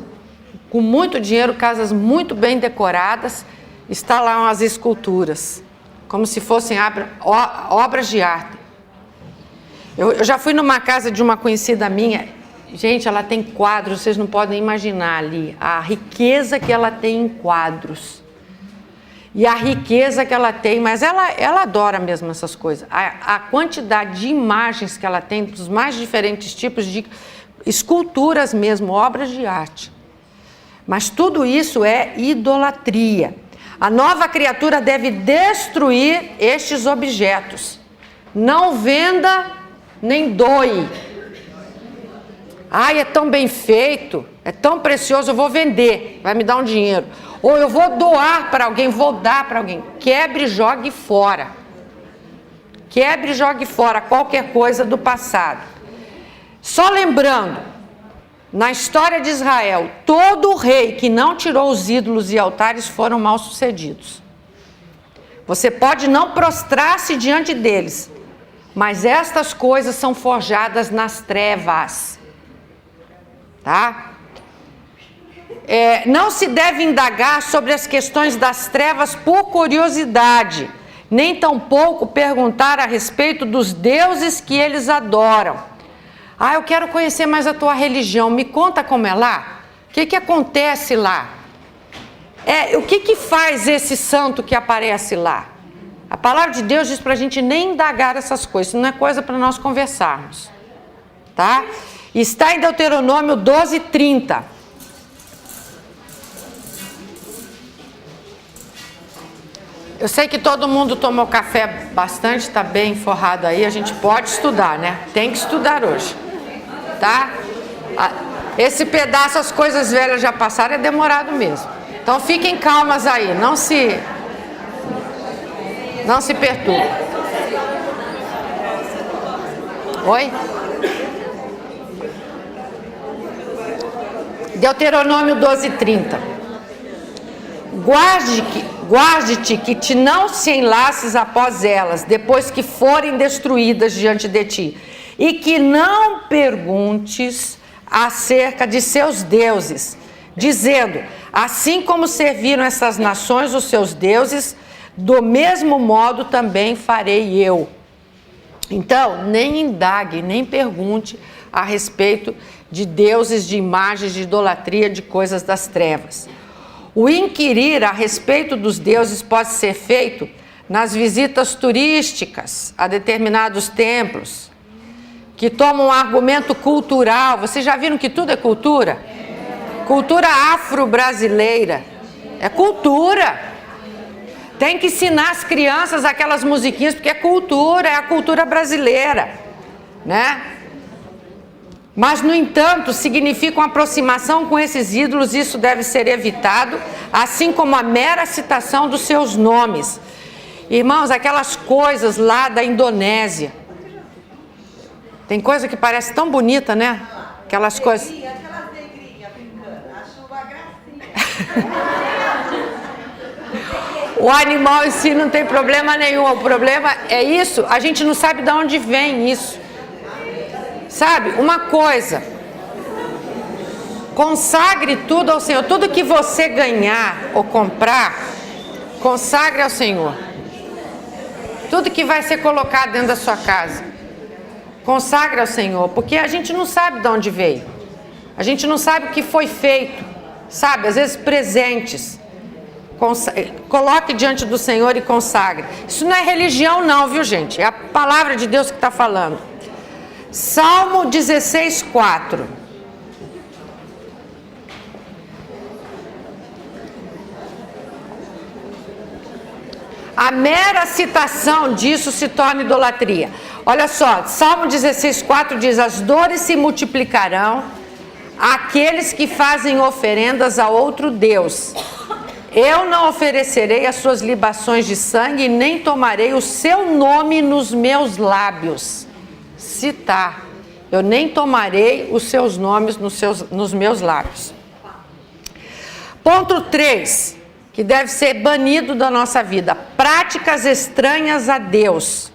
com muito dinheiro, casas muito bem decoradas, está lá umas esculturas, como se fossem obras de arte. Eu já fui numa casa de uma conhecida minha, gente, ela tem quadros, vocês não podem imaginar ali, a riqueza que ela tem em quadros. E a riqueza que ela tem, mas ela adora mesmo essas coisas. A quantidade de imagens que ela tem, dos mais diferentes tipos de esculturas mesmo, obras de arte. Mas tudo isso é idolatria. A nova criatura deve destruir estes objetos. Não venda nem doe. Ai, é tão bem feito, é tão precioso, eu vou vender, vai me dar um dinheiro. Ou eu vou doar para alguém, vou dar para alguém. Quebre e jogue fora. Quebre e jogue fora qualquer coisa do passado. Só lembrando, na história de Israel, todo rei que não tirou os ídolos e altares foram mal sucedidos. Você pode não prostrar-se diante deles, mas estas coisas são forjadas nas trevas. Tá? Não se deve indagar sobre as questões das trevas por curiosidade, nem tampouco perguntar a respeito dos deuses que eles adoram. Ah, eu quero conhecer mais a tua religião, me conta como é lá? O que acontece lá? O que faz esse santo que aparece lá? A palavra de Deus diz para a gente nem indagar essas coisas, isso não é coisa para nós conversarmos. Tá? Está em Deuteronômio 12:30. Eu sei que todo mundo tomou café bastante, está bem forrado aí, a gente pode estudar, né? Tem que estudar hoje, tá? Esse pedaço, as coisas velhas já passaram, é demorado mesmo. Então fiquem calmas aí, não se Não se perturbe. Oi? Deuteronômio 12:30. Guarde-te que te não se enlaces após elas, depois que forem destruídas diante de ti, e que não perguntes acerca de seus deuses, dizendo: assim como serviram essas nações os seus deuses, do mesmo modo também farei eu. Então, nem indague, nem pergunte a respeito de deuses, de imagens, de idolatria, de coisas das trevas. O inquirir a respeito dos deuses pode ser feito nas visitas turísticas a determinados templos, que tomam um argumento cultural. Vocês já viram que tudo é cultura? Cultura afro-brasileira. É cultura. Tem que ensinar as crianças aquelas musiquinhas, porque é cultura, é a cultura brasileira, né? Mas, no entanto, significa uma aproximação com esses ídolos, isso deve ser evitado, assim como a mera citação dos seus nomes. Irmãos, aquelas coisas lá da Indonésia, tem coisa que parece tão bonita, né? Aquelas coisas... Aquelas negrinhas brincando, acho uma gracinha. O animal em si não tem problema nenhum, o problema é isso, a gente não sabe de onde vem isso. Sabe, uma coisa, consagre tudo ao Senhor, tudo que você ganhar ou comprar, consagre ao Senhor. Tudo que vai ser colocado dentro da sua casa, consagre ao Senhor, porque a gente não sabe de onde veio, a gente não sabe o que foi feito, sabe, às vezes presentes. Coloque diante do Senhor e consagre. Isso não é religião não, viu gente, é a palavra de Deus que está falando. Salmo 16:4. A mera citação disso se torna idolatria. Olha só, Salmo 16:4 diz: as dores se multiplicarão àqueles que fazem oferendas a outro Deus. Eu não oferecerei as suas libações de sangue, nem tomarei o seu nome nos meus lábios. Citar, eu nem tomarei os seus nomes nos meus lábios. Ponto 3, que deve ser banido da nossa vida: práticas estranhas a Deus.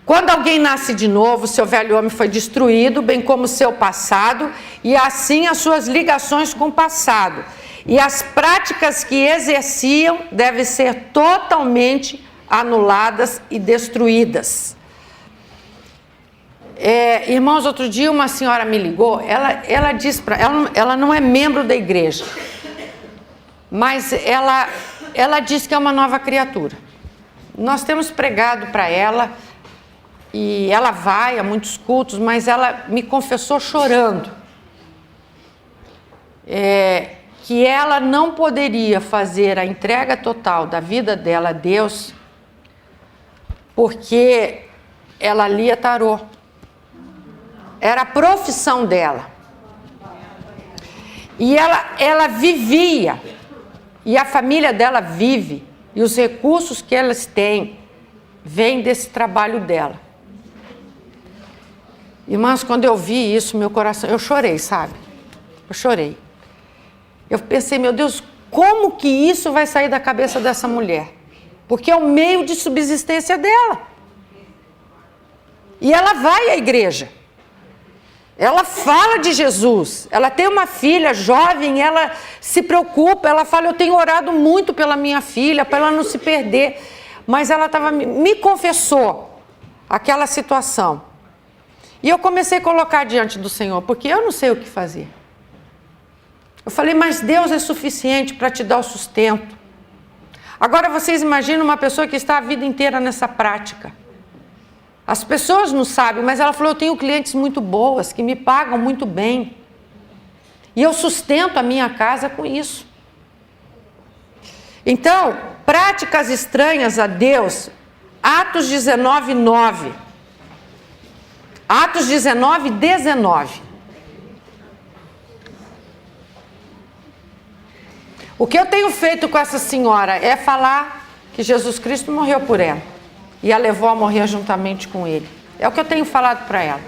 Quando alguém nasce de novo, seu velho homem foi destruído, bem como seu passado, e assim as suas ligações com o passado. E as práticas que exerciam devem ser totalmente anuladas e destruídas. Irmãos, outro dia uma senhora me ligou, ela disse ela não é membro da igreja, mas ela diz que é uma nova criatura. Nós temos pregado para ela e ela vai a muitos cultos, mas ela me confessou chorando que ela não poderia fazer a entrega total da vida dela a Deus porque ela lia tarô. Era a profissão dela. E ela vivia, e a família dela vive, e os recursos que elas têm vêm desse trabalho dela. Irmãos, quando eu vi isso, meu coração, eu chorei, sabe? Eu chorei. Eu pensei, meu Deus, como que isso vai sair da cabeça dessa mulher? Porque é o meio de subsistência dela. E ela vai à igreja. Ela fala de Jesus, ela tem uma filha jovem, ela se preocupa, ela fala, eu tenho orado muito pela minha filha, para ela não se perder. Mas ela me confessou aquela situação. E eu comecei a colocar diante do Senhor, porque eu não sei o que fazer. Eu falei, mas Deus é suficiente para te dar o sustento. Agora vocês imaginam uma pessoa que está a vida inteira nessa prática. As pessoas não sabem, mas ela falou, eu tenho clientes muito boas, que me pagam muito bem. E eu sustento a minha casa com isso. Então, práticas estranhas a Deus, Atos 19:9. Atos 19:19. O que eu tenho feito com essa senhora é falar que Jesus Cristo morreu por ela e a levou a morrer juntamente com ele. É o que eu tenho falado para ela.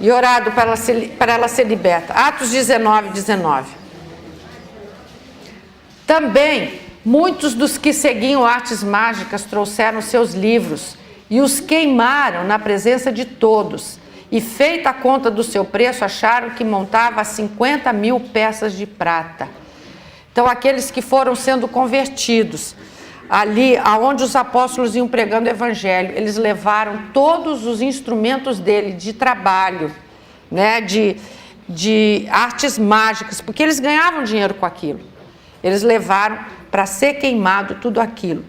E orado para ela ser liberta. Atos 19, 19. Também, muitos dos que seguiam artes mágicas trouxeram seus livros e os queimaram na presença de todos. E feita a conta do seu preço, acharam que montava 50.000 peças de prata. Então, aqueles que foram sendo convertidos, ali aonde os apóstolos iam pregando o evangelho, eles levaram todos os instrumentos dele de trabalho, né, de artes mágicas, porque eles ganhavam dinheiro com aquilo. Eles levaram para ser queimado tudo aquilo.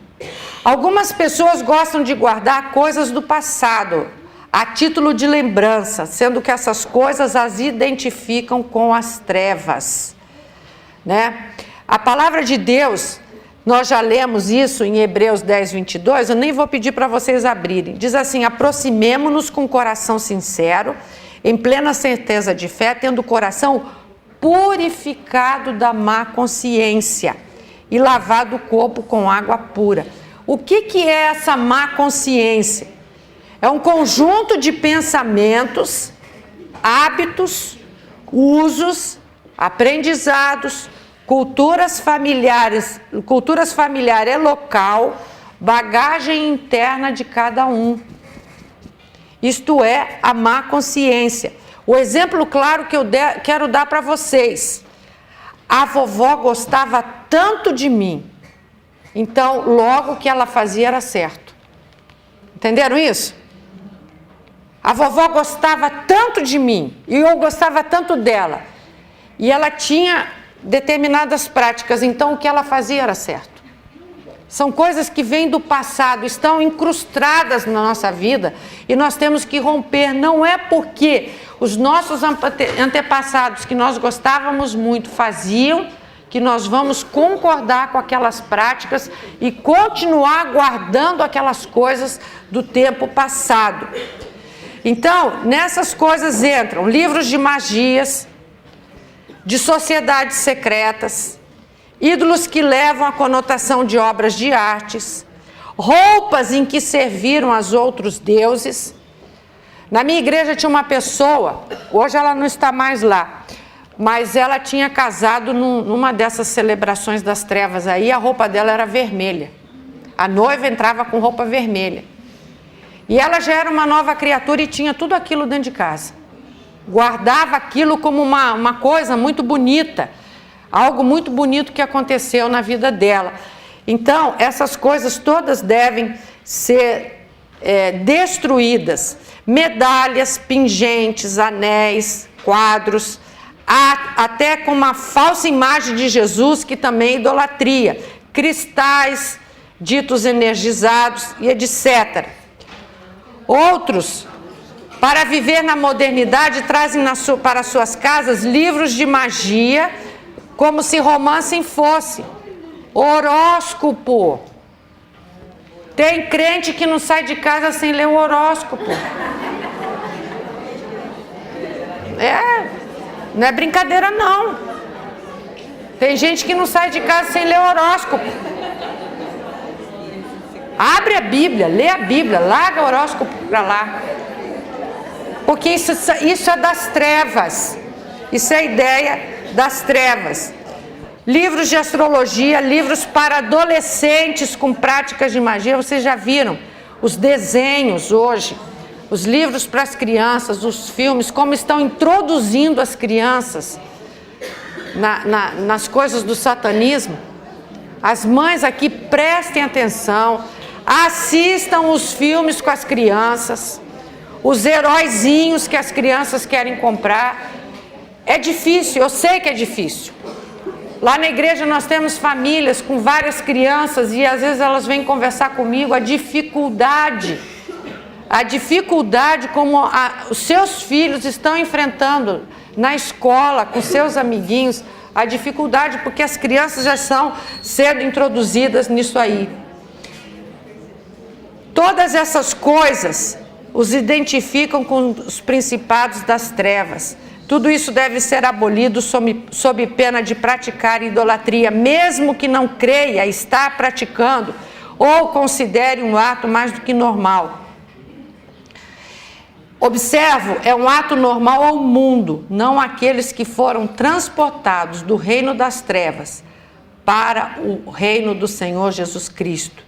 Algumas pessoas gostam de guardar coisas do passado, a título de lembrança, sendo que essas coisas as identificam com as trevas, né? A palavra de Deus, nós já lemos isso em Hebreus 10, 22, eu nem vou pedir para vocês abrirem. Diz assim: aproximemo-nos com coração sincero, em plena certeza de fé, tendo o coração purificado da má consciência e lavado o corpo com água pura. O que é essa má consciência? É um conjunto de pensamentos, hábitos, usos, aprendizados, culturas familiares e local, bagagem interna de cada um. Isto é a má consciência. O exemplo claro que eu quero dar para vocês. A vovó gostava tanto de mim, então logo o que ela fazia era certo. Entenderam isso? A vovó gostava tanto de mim e eu gostava tanto dela. E ela tinha determinadas práticas, então o que ela fazia era certo. São coisas que vêm do passado, estão incrustadas na nossa vida e nós temos que romper. Não é porque os nossos antepassados, que nós gostávamos muito, faziam, que nós vamos concordar com aquelas práticas e continuar guardando aquelas coisas do tempo passado. Então, nessas coisas entram livros de magias, de sociedades secretas, ídolos que levam a conotação de obras de artes, roupas em que serviram aos outros deuses. Na minha igreja tinha uma pessoa, hoje ela não está mais lá, mas ela tinha casado numa dessas celebrações das trevas aí, a roupa dela era vermelha. A noiva entrava com roupa vermelha. E ela já era uma nova criatura e tinha tudo aquilo dentro de casa. Guardava aquilo como uma coisa muito bonita, algo muito bonito que aconteceu na vida dela. Então, essas coisas todas devem ser destruídas. Medalhas, pingentes, anéis, quadros, até com uma falsa imagem de Jesus, que também é idolatria, cristais, ditos energizados e etc. Outros, para viver na modernidade, trazem para suas casas livros de magia, como se romance fosse. Horóscopo. Tem crente que não sai de casa sem ler o horóscopo. Não é brincadeira não. Tem gente que não sai de casa sem ler o horóscopo. Abre a Bíblia, lê a Bíblia, larga o horóscopo para lá. Porque isso é das trevas. Isso é a ideia das trevas. Livros de astrologia, livros para adolescentes com práticas de magia. Vocês já viram os desenhos hoje, os livros para as crianças, os filmes, como estão introduzindo as crianças nas coisas do satanismo. As mães aqui prestem atenção, assistam os filmes com as crianças, os heróizinhos que as crianças querem comprar. É difícil, eu sei que é difícil. Lá na igreja nós temos famílias com várias crianças e às vezes elas vêm conversar comigo a dificuldade como os seus filhos estão enfrentando na escola, com seus amiguinhos, a dificuldade porque as crianças já são sendo introduzidas nisso aí. Todas essas coisas os identificam com os principados das trevas. Tudo isso deve ser abolido sob pena de praticar idolatria, mesmo que não creia estar praticando ou considere um ato mais do que normal. Observo, é um ato normal ao mundo, não àqueles que foram transportados do reino das trevas para o reino do Senhor Jesus Cristo.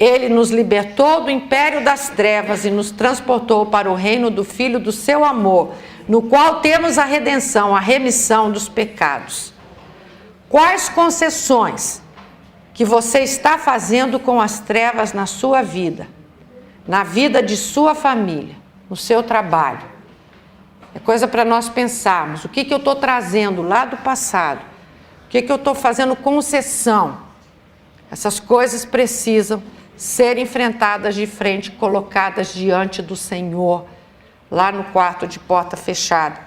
Ele nos libertou do império das trevas e nos transportou para o reino do Filho do seu amor, no qual temos a redenção, a remissão dos pecados. Quais concessões que você está fazendo com as trevas na sua vida, na vida de sua família, no seu trabalho? É coisa para nós pensarmos. O que eu estou trazendo lá do passado? O que eu estou fazendo concessão? Essas coisas precisam ser enfrentadas de frente, colocadas diante do Senhor, lá no quarto de porta fechada.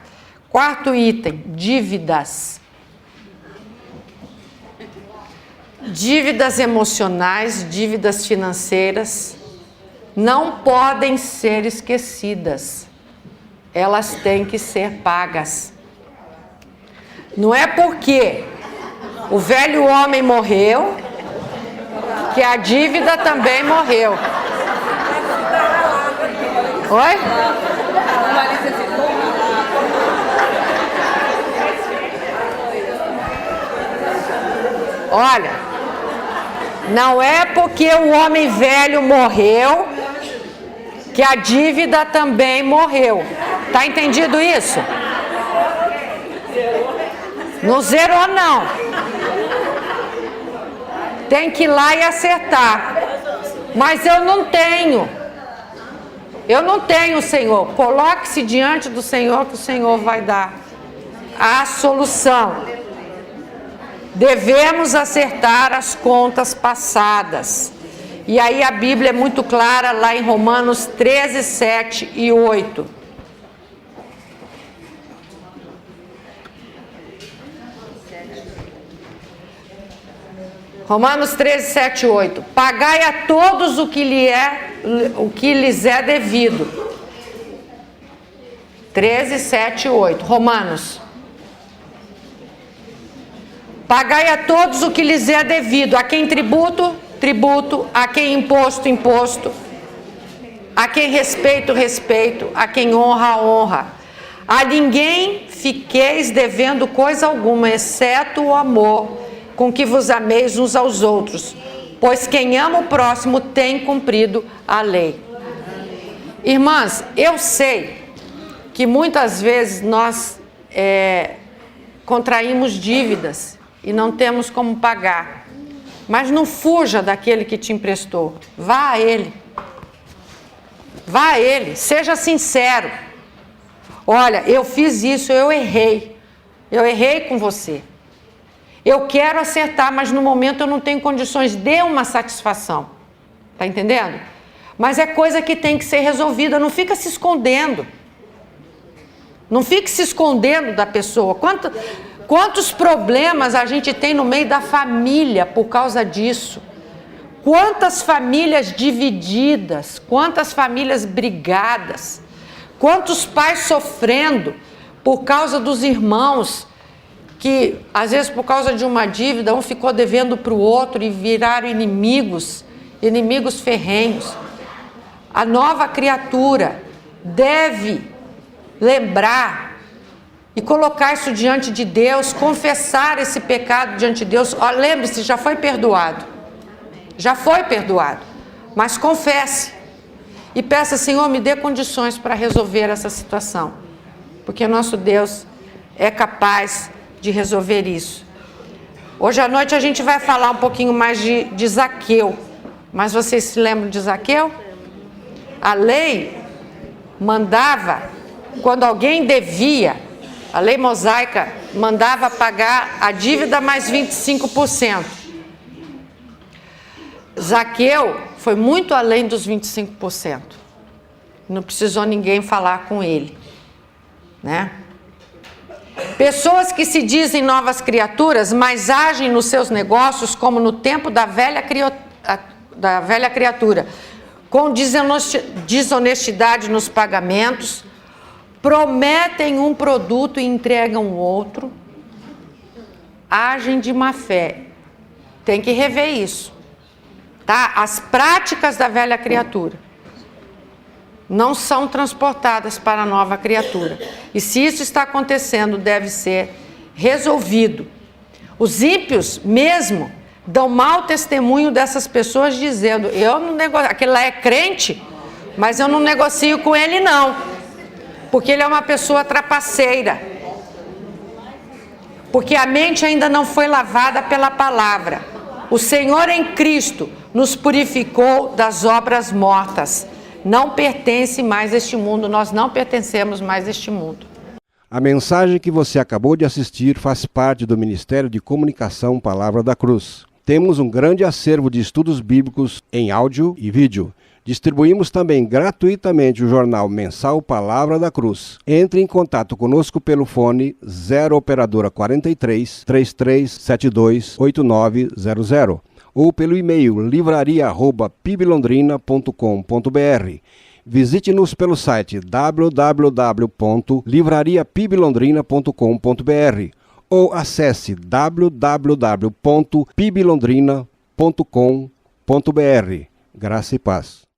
Quarto item, dívidas. Dívidas emocionais, dívidas financeiras, não podem ser esquecidas. Elas têm que ser pagas. Não é porque o velho homem morreu que a dívida também morreu. Oi? Olha, não é porque o homem velho morreu que a dívida também morreu. Tá entendido isso? Não zerou, não. Tem que ir lá e acertar. Mas eu não tenho. Eu não tenho, Senhor. Coloque-se diante do Senhor, que o Senhor vai dar a solução. Devemos acertar as contas passadas. E aí a Bíblia é muito clara lá em Romanos 13, 7 e 8. Romanos 13, 7 e 8. Pagai a todos o que lhes é devido. 13, 7 e 8. Romanos. Pagai a todos o que lhes é devido. A quem tributo, tributo. A quem imposto, imposto. A quem respeito, respeito. A quem honra, honra. A ninguém fiqueis devendo coisa alguma, exceto o amor, com que vos ameis uns aos outros, pois quem ama o próximo tem cumprido a lei. Irmãs, eu sei que muitas vezes nós contraímos dívidas e não temos como pagar, mas não fuja daquele que te emprestou, vá a ele. Vá a ele, seja sincero. Olha, eu fiz isso, eu errei com você. Eu quero acertar, mas no momento eu não tenho condições. Dê uma satisfação. Tá entendendo? Mas é coisa que tem que ser resolvida. Não fica se escondendo. Não fique se escondendo da pessoa. Quantos problemas a gente tem no meio da família por causa disso? Quantas famílias divididas? Quantas famílias brigadas? Quantos pais sofrendo por causa dos irmãos que, às vezes, por causa de uma dívida, um ficou devendo para o outro e viraram inimigos ferrenhos. A nova criatura deve lembrar e colocar isso diante de Deus, confessar esse pecado diante de Deus. Lembre-se, já foi perdoado. Já foi perdoado. Mas confesse e peça, Senhor, me dê condições para resolver essa situação. Porque nosso Deus é capaz de resolver isso. Hoje à noite a gente vai falar um pouquinho mais de Zaqueu. Mas vocês se lembram de Zaqueu? A lei mandava, quando alguém devia, a lei mosaica mandava pagar a dívida mais 25%. Zaqueu foi muito além dos 25%. Não precisou ninguém falar com ele, né? Pessoas que se dizem novas criaturas, mas agem nos seus negócios como no tempo da velha criatura, com desonestidade nos pagamentos, prometem um produto e entregam outro, agem de má fé. Tem que rever isso, tá? As práticas da velha criatura não são transportadas para a nova criatura. E se isso está acontecendo, deve ser resolvido. Os ímpios mesmo dão mau testemunho dessas pessoas dizendo, eu não negocio, aquele lá é crente, mas eu não negocio com ele não, porque ele é uma pessoa trapaceira, porque a mente ainda não foi lavada pela palavra. O Senhor em Cristo nos purificou das obras mortas. Não pertence mais a este mundo, nós não pertencemos mais a este mundo. A mensagem que você acabou de assistir faz parte do Ministério de Comunicação Palavra da Cruz. Temos um grande acervo de estudos bíblicos em áudio e vídeo. Distribuímos também gratuitamente o jornal mensal Palavra da Cruz. Entre em contato conosco pelo fone 0 operadora 43 3372 8900 ou pelo e-mail livraria@piblondrina.com.br. Visite-nos pelo site www.livrariapiblondrina.com.br ou acesse www.piblondrina.com.br. Graça e paz.